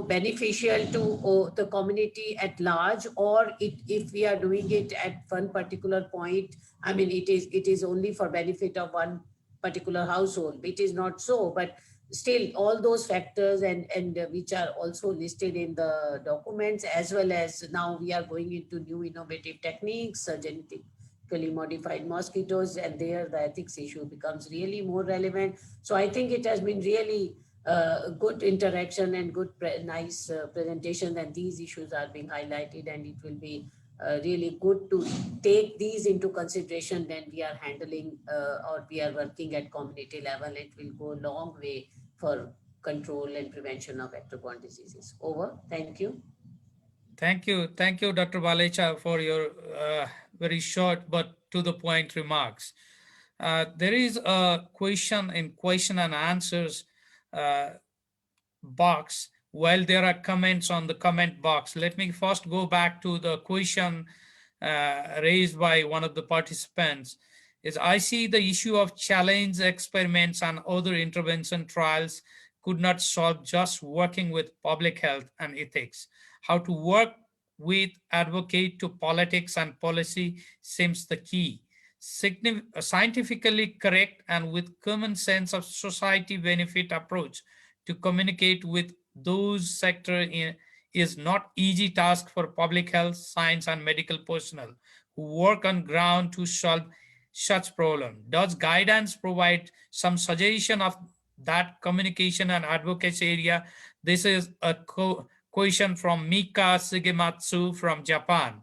beneficial to the community at large, or if we are doing it at one particular point, I mean, it is only for benefit of one particular household. It is not so, but still all those factors and which are also listed in the documents, as well as now we are going into new innovative techniques, genetically modified mosquitoes, and there the ethics issue becomes really more relevant. So I think it has been really good interaction and good, nice presentation, and these issues are being highlighted, and it will be really good to take these into consideration when we are handling or we are working at community level. It will go a long way for control and prevention of vector-borne diseases. Over. Thank you. Thank you, Dr. Balecha, for your very short but to the point remarks. There is a question in question and answers box. While there are comments on the comment box, let me first go back to the question raised by one of the participants. Is I see the issue of challenge experiments and other intervention trials could not solve just working with public health and ethics. How to work with advocate to politics and policy seems the key. Scientifically correct and with common sense of society benefit approach to communicate with those sector is not easy task for public health, science and medical personnel who work on ground to solve such problem. Does guidance provide some suggestion of that communication and advocacy area? This is a question from Mika Sugematsu from Japan.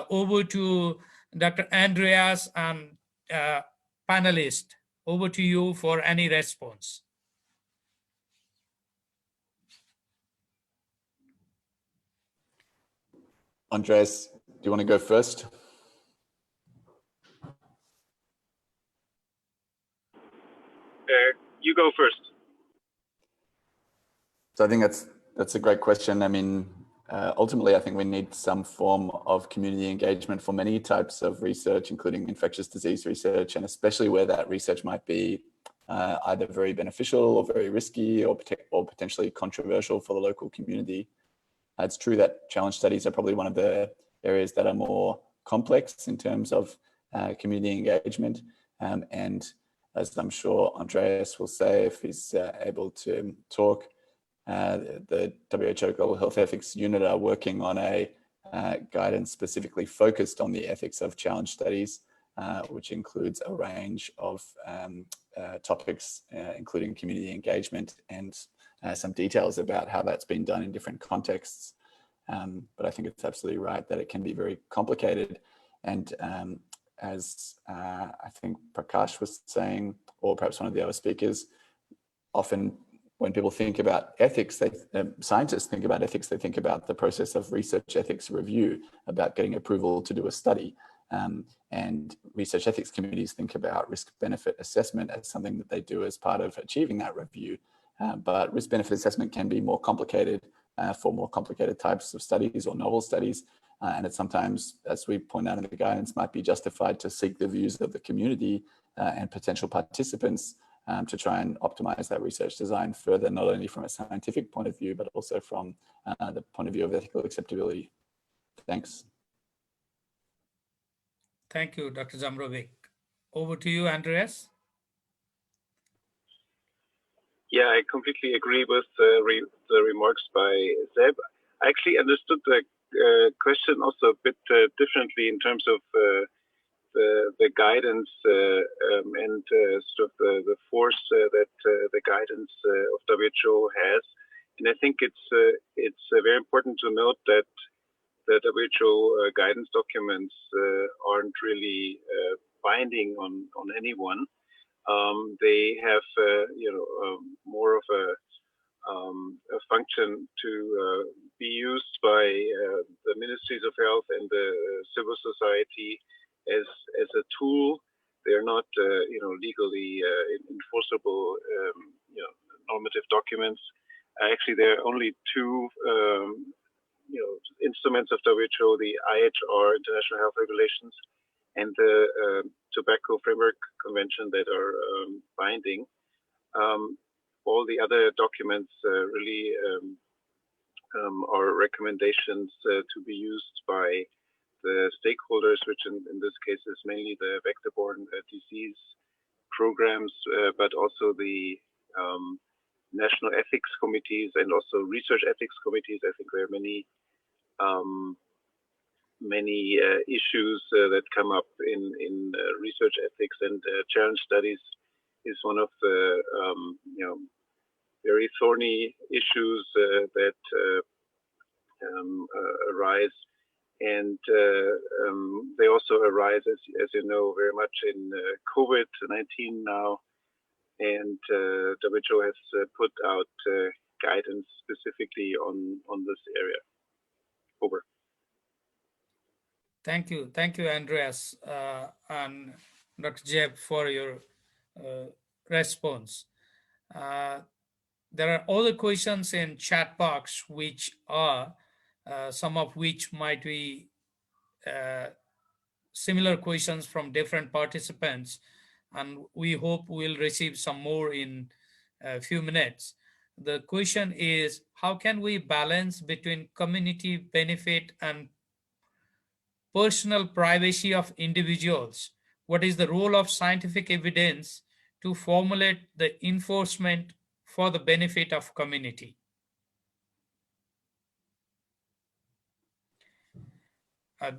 Over to Dr. Andreas and panelists. Over to you for any response. Andreas, do you want to go first? You go first. So I think that's a great question. I mean, ultimately, I think we need some form of community engagement for many types of research, including infectious disease research, and especially where that research might be either very beneficial or very risky or potentially controversial for the local community. It's true that challenge studies are probably one of the areas that are more complex in terms of community engagement. And as I'm sure Andreas will say, if he's able to talk, the WHO Global Health Ethics Unit are working on a guidance specifically focused on the ethics of challenge studies, which includes a range of topics, including community engagement and some details about how that's been done in different contexts. But I think it's absolutely right that it can be very complicated. And as I think Prakash was saying, or perhaps one of the other speakers, often when people think about ethics, scientists think about ethics, they think about the process of research ethics review, about getting approval to do a study. And research ethics committees think about risk-benefit assessment as something that they do as part of achieving that review. But risk-benefit assessment can be more complicated for more complicated types of studies or novel studies. And it sometimes, as we point out in the guidance, might be justified to seek the views of the community and potential participants to try and optimize that research design further, not only from a scientific point of view, but also from the point of view of ethical acceptability. Thanks. Thank you, Dr. Jamrozik. Over to you, Andreas. Yeah, I completely agree with the remarks by Zeb. I actually understood the question also a bit differently in terms of the guidance and sort of the force that the guidance of WHO has. And I think it's very important to note that the WHO guidance documents aren't really binding on anyone. They have, more of a function to be used by the ministries of health and the civil society as a tool. They're not, legally enforceable, normative documents. Actually, there are only two, instruments of WHO: the IHR, International Health Regulations, and the Tobacco Framework Convention that are binding. All the other documents really are recommendations to be used by the stakeholders, which in this case is mainly the vector-borne disease programs, but also the national ethics committees and also research ethics committees. I think there are many issues that come up in research ethics, and challenge studies is one of the very thorny issues that arise, and they also arise, as you know, very much in COVID-19 now, and WHO has put out guidance specifically on this area. Over. Thank you, Andreas and Dr. Jeb for your response. There are other questions in chat box, which are some of which might be similar questions from different participants, and we hope we'll receive some more in a few minutes. The question is, how can we balance between community benefit and personal privacy of individuals? What is the role of scientific evidence to formulate the enforcement for the benefit of community?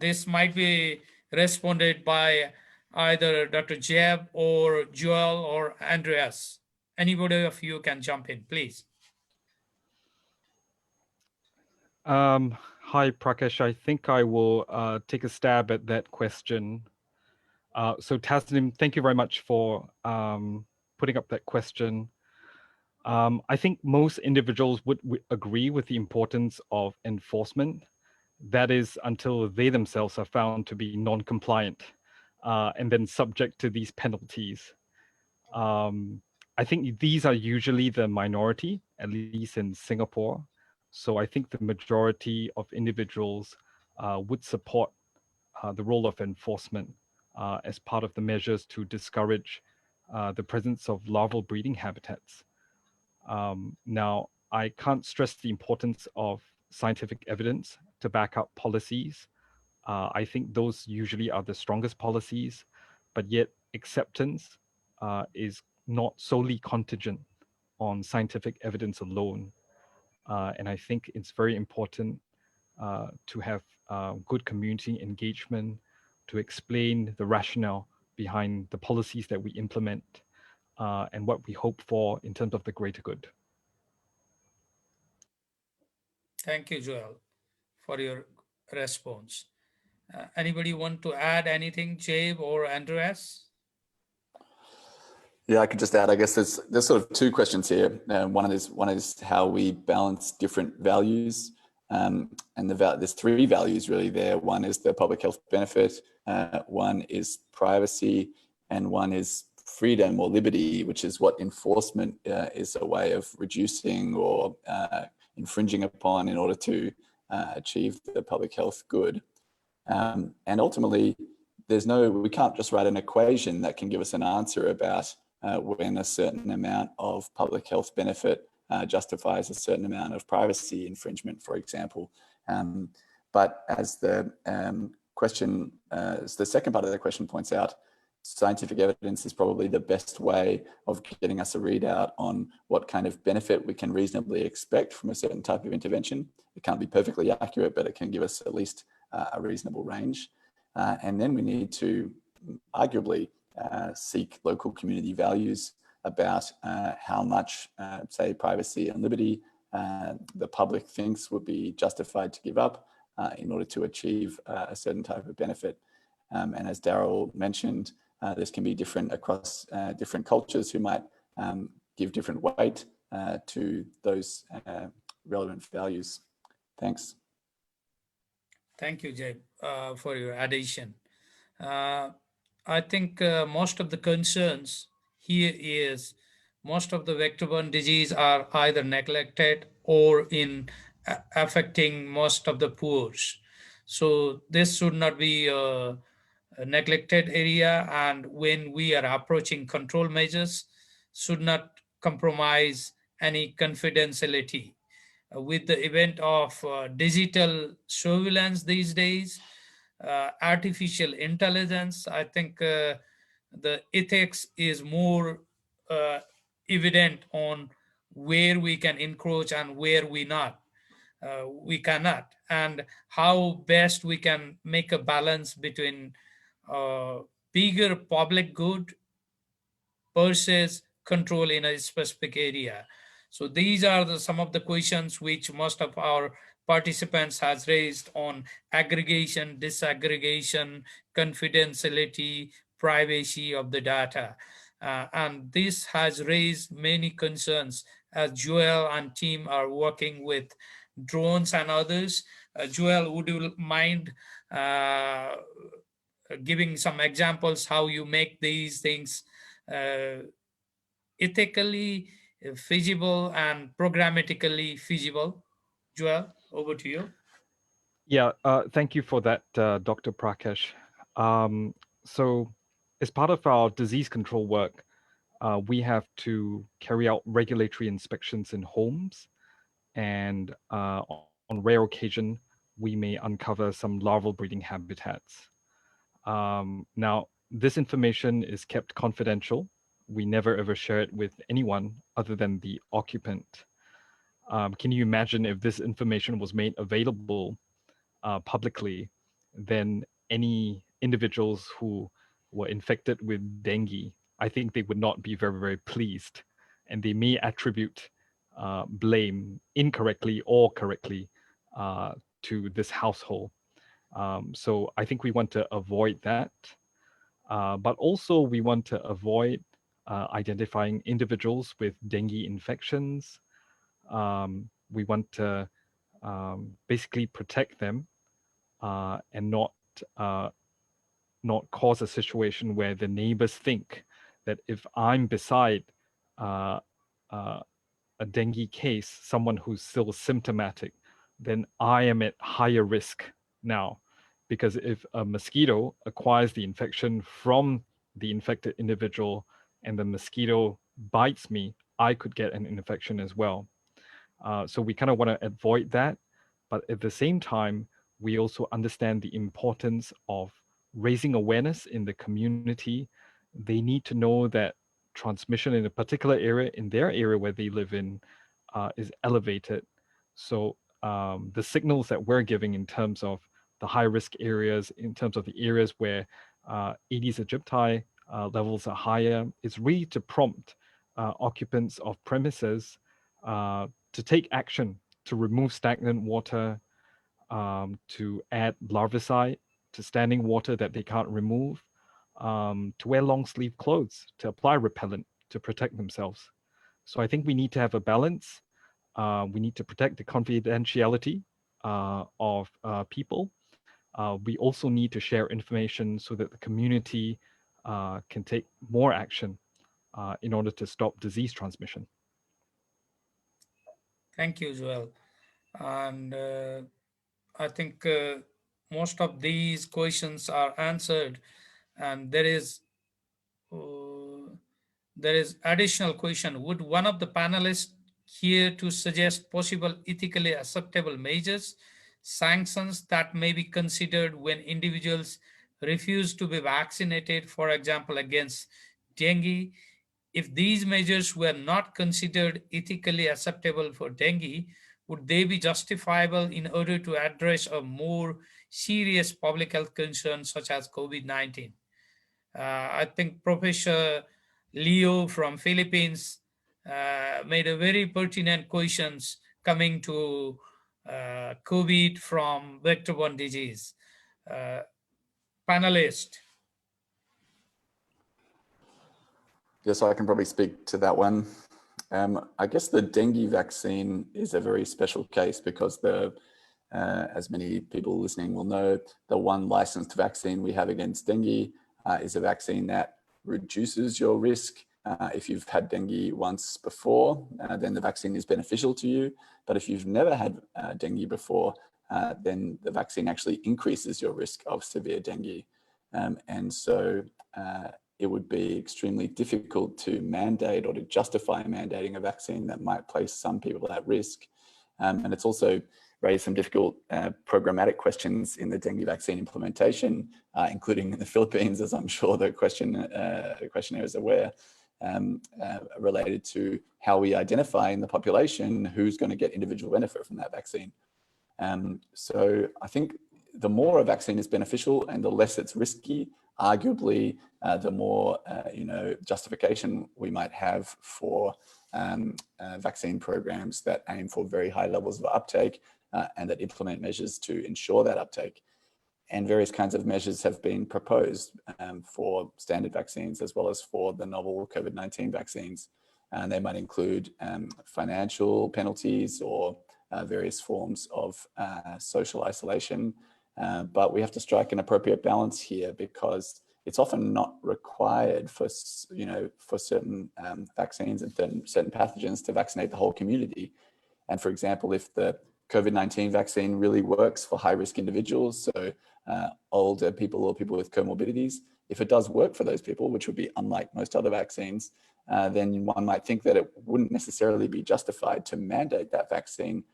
This might be responded by either Dr. Jeb or Joel or Andreas. Anybody of you can jump in, please. Hi, Prakash. I think I will take a stab at that question. So Tasnim, thank you very much for putting up that question. I think most individuals would agree with the importance of enforcement. That is until they themselves are found to be non-compliant and then subject to these penalties. I think these are usually the minority, at least in Singapore. So I think the majority of individuals would support the role of enforcement as part of the measures to discourage the presence of larval breeding habitats. Now, I can't stress the importance of scientific evidence to back up policies. I think those usually are the strongest policies, but yet acceptance is not solely contingent on scientific evidence alone. And I think it's very important to have good community engagement, to explain the rationale behind the policies that we implement and what we hope for in terms of the greater good. Thank you, Joel, for your response. Anybody want to add anything, Jabe or Andreas? Yeah, I could just add, I guess there's sort of two questions here. One is how we balance different values. And there's three values really there. One is the public health benefit, one is privacy, and one is freedom or liberty, which is what enforcement is a way of reducing or infringing upon in order to achieve the public health good. And ultimately, we can't just write an equation that can give us an answer about when a certain amount of public health benefit justifies a certain amount of privacy infringement, for example. But as the question, as the second part of the question points out, scientific evidence is probably the best way of getting us a readout on what kind of benefit we can reasonably expect from a certain type of intervention. It can't be perfectly accurate, but it can give us at least a reasonable range. And then we need to arguably seek local community values about how much, say, privacy and liberty the public thinks would be justified to give up in order to achieve a certain type of benefit. And as Daryl mentioned, this can be different across different cultures who might give different weight to those relevant values. Thanks. Thank you, Jay, for your addition. I think most of the concerns here is most of the vector-borne disease are either neglected or in affecting most of the poor. So this should not be a neglected area, and when we are approaching control measures, should not compromise any confidentiality. With the event of digital surveillance these days, artificial intelligence, I think the ethics is more evident on where we can encroach and where we cannot, and how best we can make a balance between bigger public good versus control in a specific area. So these are some of the questions which most of our participants has raised on aggregation, disaggregation, confidentiality, privacy of the data. And this has raised many concerns as Joel and team are working with drones and others. Joel, would you mind giving some examples how you make these things ethically feasible and programmatically feasible? Joel, over to you. Yeah, thank you for that, Dr. Prakash. So as part of our disease control work, we have to carry out regulatory inspections in homes, and on rare occasion, we may uncover some larval breeding habitats. Now, this information is kept confidential. We never ever share it with anyone other than the occupant. Can you imagine if this information was made available publicly, then any individuals who were infected with dengue, I think they would not be very, very pleased, and they may attribute blame incorrectly or correctly to this household. So I think we want to avoid that, but also we want to avoid identifying individuals with dengue infections. We want to basically protect them and not cause a situation where the neighbors think that if I'm beside a dengue case, someone who's still symptomatic, then I am at higher risk now. Because if a mosquito acquires the infection from the infected individual and the mosquito bites me, I could get an infection as well. So we kind of want to avoid that. But at the same time, we also understand the importance of raising awareness in the community. They need to know that transmission in a particular area, in their area where they live in, is elevated. So the signals that we're giving in terms of the high-risk areas, in terms of the areas where Aedes aegypti levels are higher, is really to prompt occupants of premises to take action to remove stagnant water, to add larvicide to standing water that they can't remove, to wear long sleeve clothes, to apply repellent to protect themselves. So I think we need to have a balance. We need to protect the confidentiality of people. We also need to share information so that the community can take more action in order to stop disease transmission. Thank you, Joel. And I think most of these questions are answered, and there is additional question. Would one of the panelists here to suggest possible ethically acceptable measures, sanctions that may be considered when individuals refuse to be vaccinated, for example, against dengue? If these measures were not considered ethically acceptable for dengue, would they be justifiable in order to address a more serious public health concern such as COVID-19? I think Professor Leo from Philippines made a very pertinent questions coming to COVID from vector-borne disease. Panelist. Yes, I can probably speak to that one. I guess the dengue vaccine is a very special case because as many people listening will know, the one licensed vaccine we have against dengue is a vaccine that reduces your risk. If you've had dengue once before, then the vaccine is beneficial to you. But if you've never had dengue before, then the vaccine actually increases your risk of severe dengue. And so it would be extremely difficult to mandate or to justify mandating a vaccine that might place some people at risk. And it's also raised some difficult programmatic questions in the dengue vaccine implementation, including in the Philippines, as I'm sure the questionnaire is aware, related to how we identify in the population who's going to get individual benefit from that vaccine. So I think the more a vaccine is beneficial and the less it's risky, arguably, the more justification we might have for vaccine programs that aim for very high levels of uptake and that implement measures to ensure that uptake. and various kinds of measures have been proposed for standard vaccines as well as for the novel COVID-19 vaccines. And they might include financial penalties or various forms of social isolation. But we have to strike an appropriate balance here, because it's often not required for, for certain vaccines and certain pathogens to vaccinate the whole community. And for example, if the COVID-19 vaccine really works for high-risk individuals, so older people or people with comorbidities, if it does work for those people, which would be unlike most other vaccines, then one might think that it wouldn't necessarily be justified to mandate that vaccine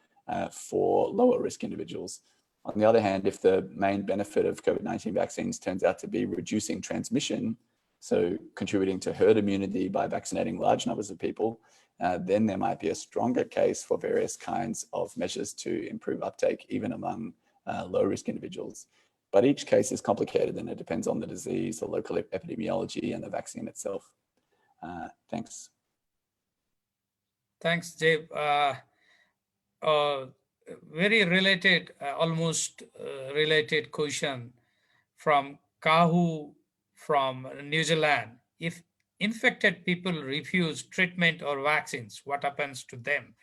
for lower risk individuals. On the other hand, if the main benefit of COVID-19 vaccines turns out to be reducing transmission, so contributing to herd immunity by vaccinating large numbers of people, then there might be a stronger case for various kinds of measures to improve uptake, even among low-risk individuals. But each case is complicated, and it depends on the disease, the local epidemiology, and the vaccine itself. Thanks. Thanks, Jay. Very related, almost related question from Kahu from New Zealand. If infected people refuse treatment or vaccines, what happens to them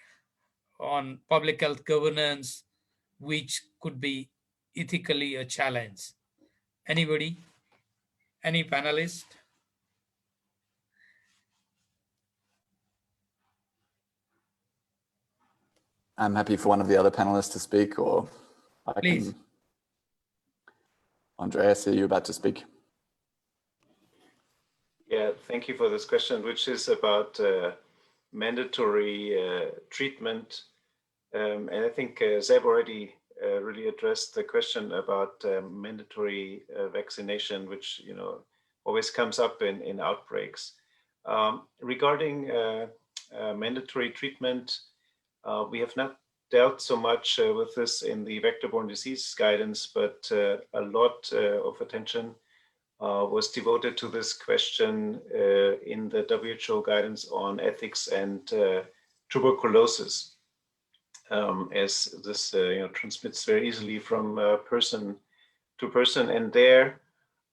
on public health governance, which could be ethically a challenge? Anybody? Any panelist? I'm happy for one of the other panelists to speak, or I Please. can. Andreas, are you about to speak? Yeah, thank you for this question, which is about mandatory treatment. And I think Zeb already really addressed the question about mandatory vaccination, which always comes up in outbreaks. Regarding mandatory treatment, we have not dealt so much with this in the vector-borne disease guidance, but a lot of attention was devoted to this question in the WHO guidance on ethics and tuberculosis, as this transmits very easily from person to person. And there,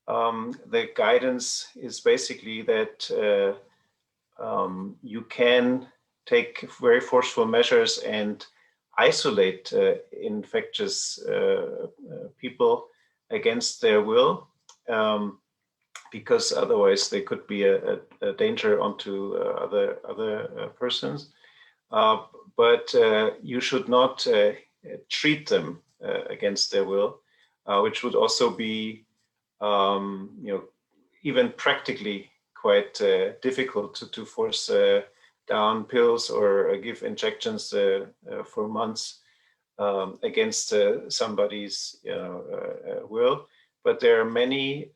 the guidance is basically that you can take very forceful measures and isolate infectious people against their will, because otherwise they could be a danger onto other persons. But you should not treat them against their will, which would also be, even practically quite difficult to force down pills or give injections for months against somebody's will. But there are many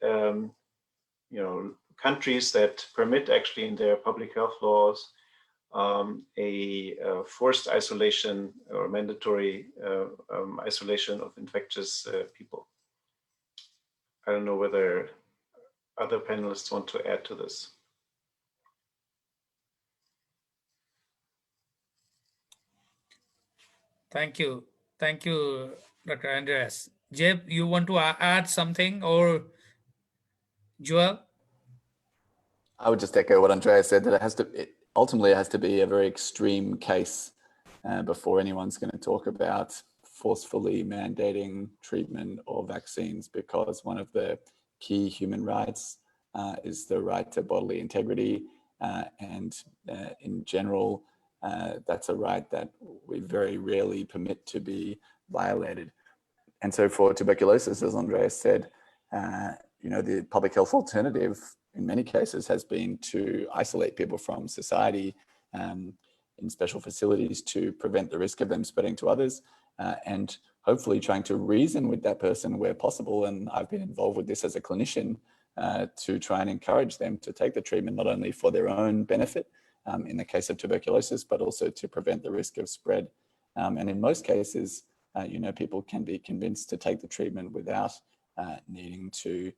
countries that permit, actually in their public health laws, a forced isolation or mandatory isolation of infectious people. I don't know whether other panelists want to add to this. Thank you. Thank you, Dr. Andreas. Jeb, you want to add something, or Joel? I would just echo what Andreas said, that ultimately it has to be a very extreme case before anyone's going to talk about forcefully mandating treatment or vaccines, because one of the key human rights is the right to bodily integrity, and in general, that's a right that we very rarely permit to be violated. And so for tuberculosis, as Andreas said, the public health alternative in many cases has been to isolate people from society in special facilities to prevent the risk of them spreading to others, and hopefully trying to reason with that person where possible. And I've been involved with this as a clinician to try and encourage them to take the treatment, not only for their own benefit, in the case of tuberculosis, but also to prevent the risk of spread. And in most cases, people can be convinced to take the treatment without needing to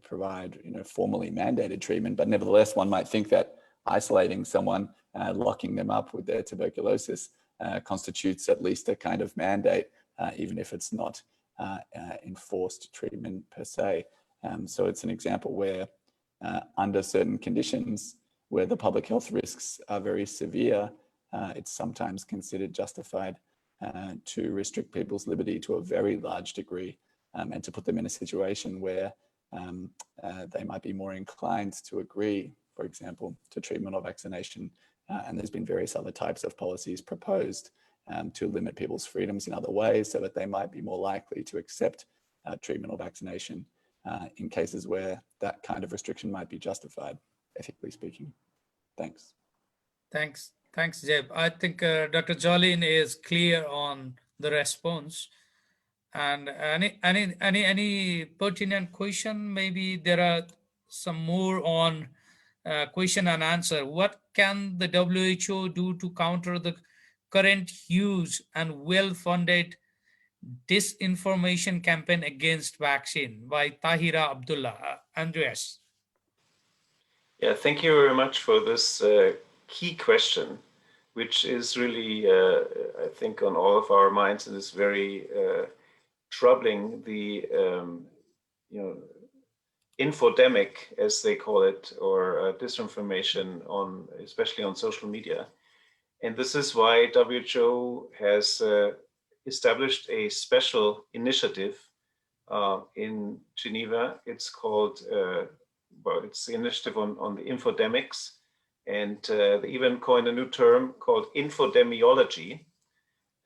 provide, formally mandated treatment. But nevertheless, one might think that isolating someone, locking them up with their tuberculosis, constitutes at least a kind of mandate, even if it's not enforced treatment per se. So it's an example where under certain conditions where the public health risks are very severe, it's sometimes considered justified to restrict people's liberty to a very large degree and to put them in a situation where they might be more inclined to agree, for example, to treatment or vaccination. And there's been various other types of policies proposed to limit people's freedoms in other ways so that they might be more likely to accept treatment or vaccination in cases where that kind of restriction might be justified, ethically speaking. Thanks. Thanks, Jeb. I think Dr. Jolin is clear on the response. And any pertinent question? Maybe there are some more on question and answer. What can the WHO do to counter the current huge and well-funded disinformation campaign against vaccine? By Tahira Abdullah. Andreas. Yeah, thank you very much for this key question, which is really, I think, on all of our minds, and is very troubling. The infodemic, as they call it, or disinformation on, especially on social media. And this is why WHO has established a special initiative in Geneva. It's called, well, it's the initiative on the infodemics. And they even coined a new term called infodemiology.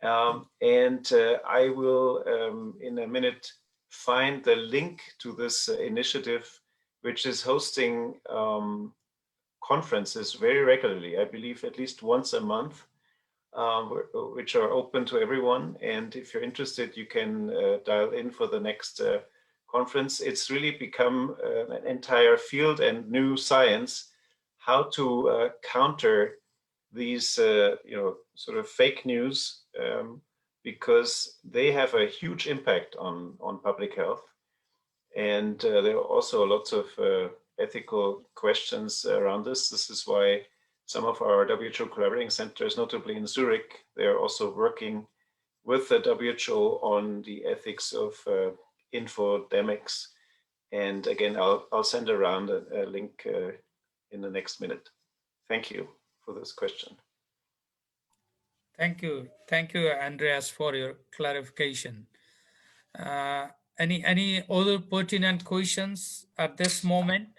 I will, in a minute, find the link to this initiative, which is hosting conferences very regularly, I believe at least once a month, which are open to everyone. And if you're interested, you can dial in for the next conference. It's really become an entire field and new science, how to counter these, sort of fake news, because they have a huge impact on public health. And there are also lots of ethical questions around this. This is why some of our WHO collaborating centers, notably in Zurich, they're also working with the WHO on the ethics of infodemics. And again, I'll send around a link in the next minute. Thank you for this question. Thank you, Andreas, for your clarification. Any other pertinent questions at this moment,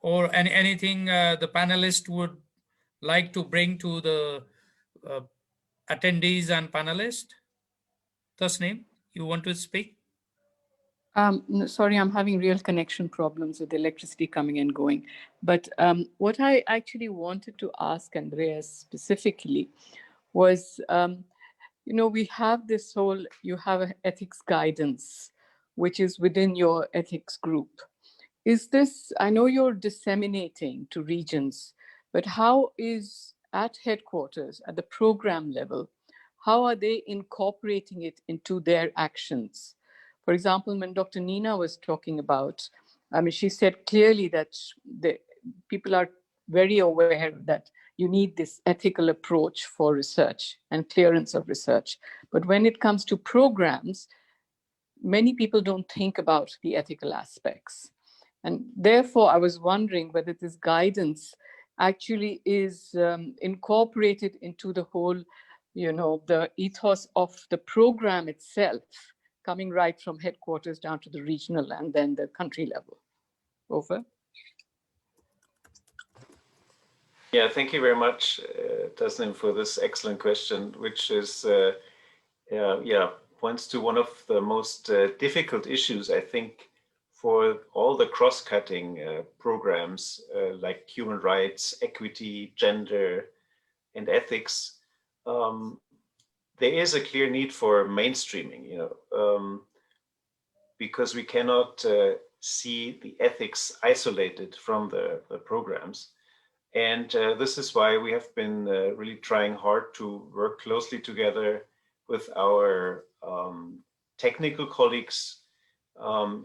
or anything the panelists would like to bring to the attendees and panelists? Tasneem, you want to speak? No, sorry, I'm having real connection problems with electricity coming and going. But what I actually wanted to ask Andreas specifically was, we have this whole, you have an ethics guidance, which is within your ethics group. Is this, I know you're disseminating to regions, but how is at headquarters, at the program level, how are they incorporating it into their actions? For example, when Dr. Nina was talking about, she said clearly that the people are very aware that you need this ethical approach for research and clearance of research. But when it comes to programs, many people don't think about the ethical aspects. And therefore, I was wondering whether this guidance actually is incorporated into the whole, the ethos of the program itself, coming right from headquarters down to the regional and then the country level. Over. Yeah, thank you very much, Tasneem, for this excellent question, which is, points to one of the most difficult issues, I think, for all the cross-cutting programs like human rights, equity, gender, and ethics. There is a clear need for mainstreaming, because we cannot see the ethics isolated from the programs. And this is why we have been really trying hard to work closely together with our technical colleagues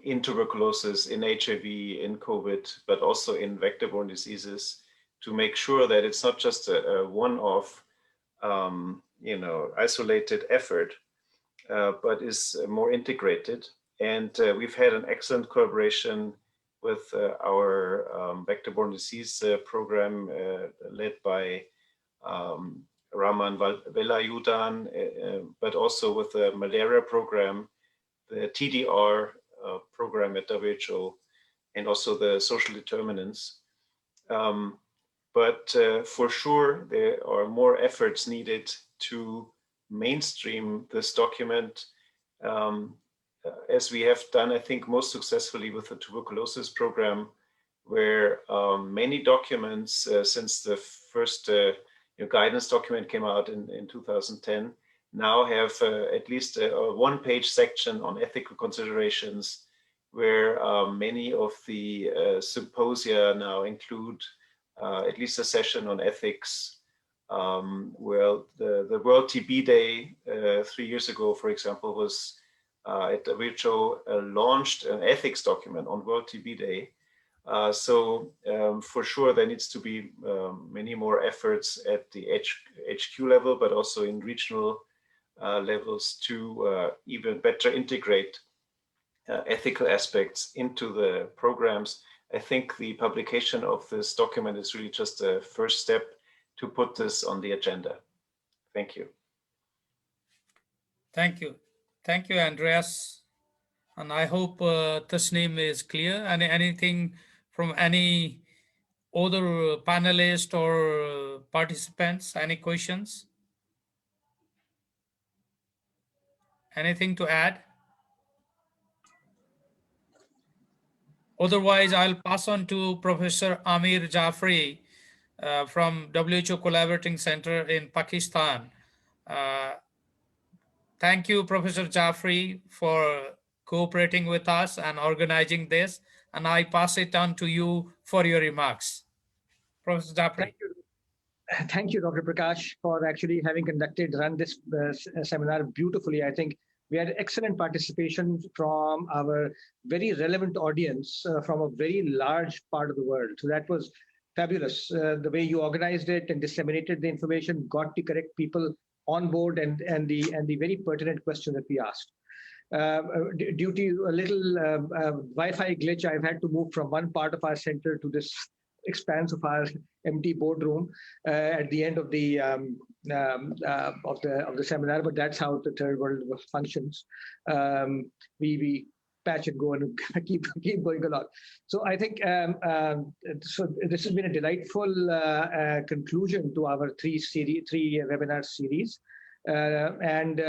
in tuberculosis, in HIV, in COVID, but also in vector-borne diseases, to make sure that it's not just a one-off, isolated effort, but is more integrated. And we've had an excellent collaboration with our vector-borne disease program led by Rahman Velayudan, but also with the malaria program, the TDR program at WHO, and also the social determinants. But for sure, there are more efforts needed to mainstream this document, as we have done, I think, most successfully with the tuberculosis program, where many documents since the first guidance document came out in 2010 now have at least a one-page section on ethical considerations, where many of the symposia now include at least a session on ethics. Well, the World TB Day 3 years ago, for example, was at WHO launched an ethics document on World TB Day. So for sure, there needs to be many more efforts at the HQ level, but also in regional levels to even better integrate ethical aspects into the programs. I think the publication of this document is really just a first step to put this on the agenda. Thank you. Thank you. Thank you, Andreas. And I hope Tasneem is clear. Anything from any other panelists or participants? Any questions? Anything to add? Otherwise, I'll pass on to Professor Aamir Jafarey from WHO Collaborating Center in Pakistan. Thank you, Professor Jafarey, for cooperating with us and organizing this. And I pass it on to you for your remarks. Professor Jafarey. Thank you, Dr. Prakash, for actually having run this seminar beautifully. I think we had excellent participation from our very relevant audience from a very large part of the world. So that was fabulous. The way you organized it and disseminated the information, got the correct people on board, and the very pertinent question that we asked. Due to a little Wi-Fi glitch, I've had to move from one part of our center to this expanse of our empty boardroom at the end of the seminar, but that's how the third world functions. We patch and go and keep going along. So I think so this has been a delightful conclusion to our three webinar series. In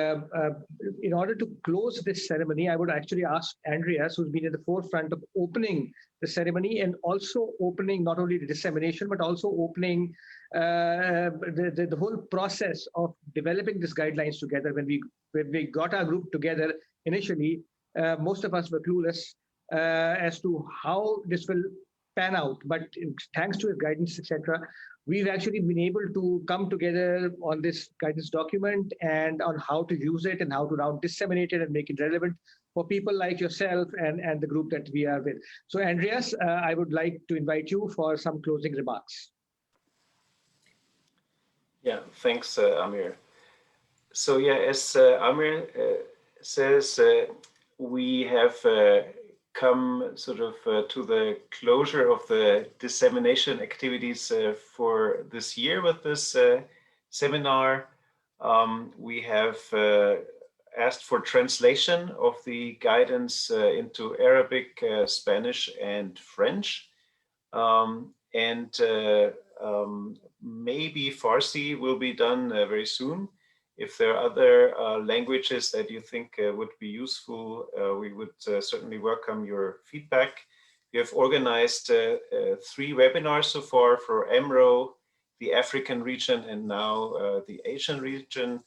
order to close this ceremony, I would actually ask Andreas, who's been at the forefront of opening the ceremony and also opening not only the dissemination, but also opening the whole process of developing these guidelines together. When we got our group together initially, most of us were clueless as to how this will pan out, but thanks to his guidance, etc., we've actually been able to come together on this guidance document and on how to use it and how to now disseminate it and make it relevant for people like yourself and the group that we are with. So Andreas, I would like to invite you for some closing remarks. Yeah, thanks, Aamir. So yeah, as Aamir says, we have come sort of to the closure of the dissemination activities for this year with this seminar. We have asked for translation of the guidance into Arabic, Spanish, and French. Maybe Farsi will be done very soon. If there are other languages that you think would be useful, we would certainly welcome your feedback. We have organized 3 webinars so far for EMRO, the African region, and now the Asian region.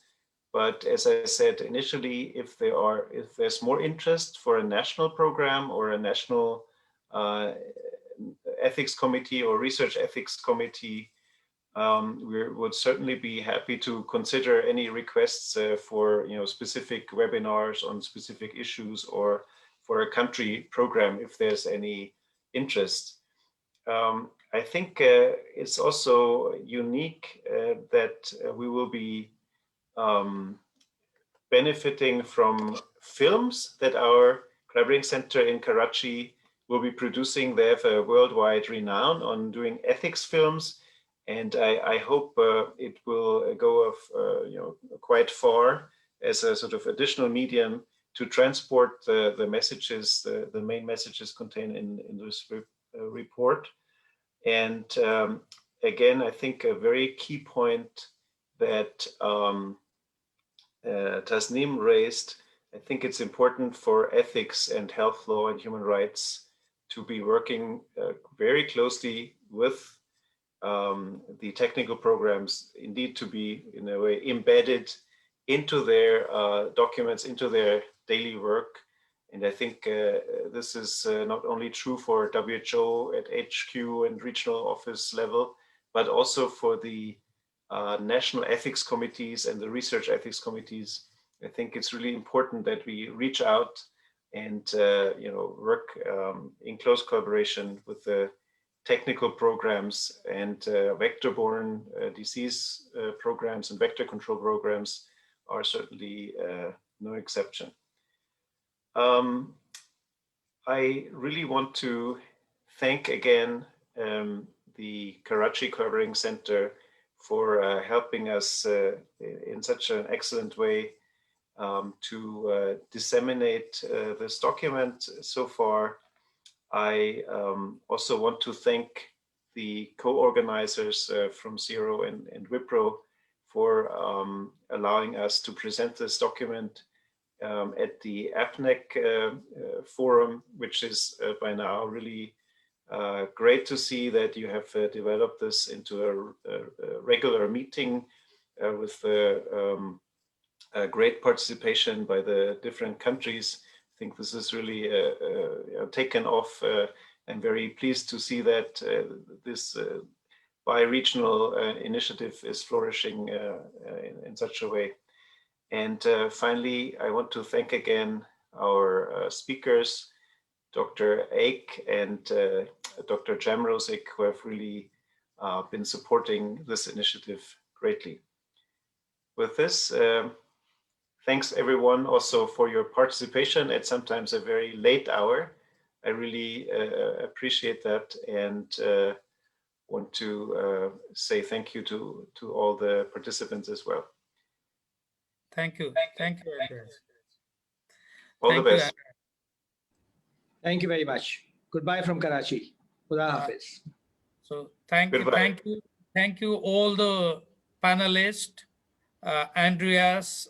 But as I said initially, if there's more interest for a national program or a national ethics committee or research ethics committee, we would certainly be happy to consider any requests for specific webinars on specific issues or for a country program if there's any interest. I think it's also unique that we will be benefiting from films that our collaborating center in Karachi will be producing. They have a worldwide renown on doing ethics films, and I hope it will go quite far as a sort of additional medium to transport the messages, the main messages contained in this report. And again, I think a very key point that Tasneem raised, I think it's important for ethics and health law and human rights to be working very closely with the technical programs, indeed to be in a way embedded into their documents, into their daily work. And I think this is not only true for WHO at HQ and regional office level, but also for the national ethics committees and the research ethics committees. I think it's really important that we reach out and work in close collaboration with the technical programs and vector-borne disease programs and vector control programs are certainly no exception. I really want to thank again the Karachi Collaborating Center for helping us in such an excellent way to disseminate this document so far. I also want to thank the co-organizers from CRO and WPRO for allowing us to present this document at the APNEC forum, which is by now really great to see that you have developed this into a regular meeting with great participation by the different countries. I think this is really taken off. I'm very pleased to see that this bi-regional initiative is flourishing in such a way. And finally, I want to thank again our speakers, Dr. Ake and Dr. Jamrozik, who have really been supporting this initiative greatly. With this, thanks everyone also for your participation at sometimes a very late hour. I really appreciate that and want to say thank you to all the participants as well. Thank you. Thank you, Andreas. All the best. Thank you very much. Goodbye from Karachi. Khuda Hafiz. So thank you all the panelists, Andreas,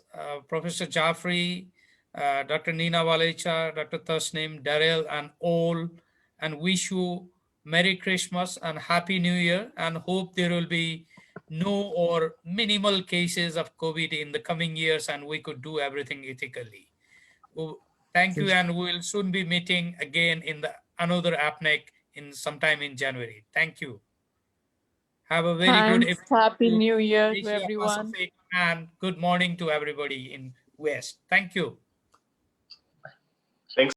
Professor Jafarey, Dr. Nina Walecha, Dr. Tasneem, Daryl, and all, and wish you Merry Christmas and Happy New Year, and hope there will be no or minimal cases of COVID in the coming years and we could do everything ethically. Thank you, and we'll soon be meeting again in another APNEC in sometime in January. Thank you. Have a very good evening. Happy New Year to everyone. And good morning to everybody in West. Thank you.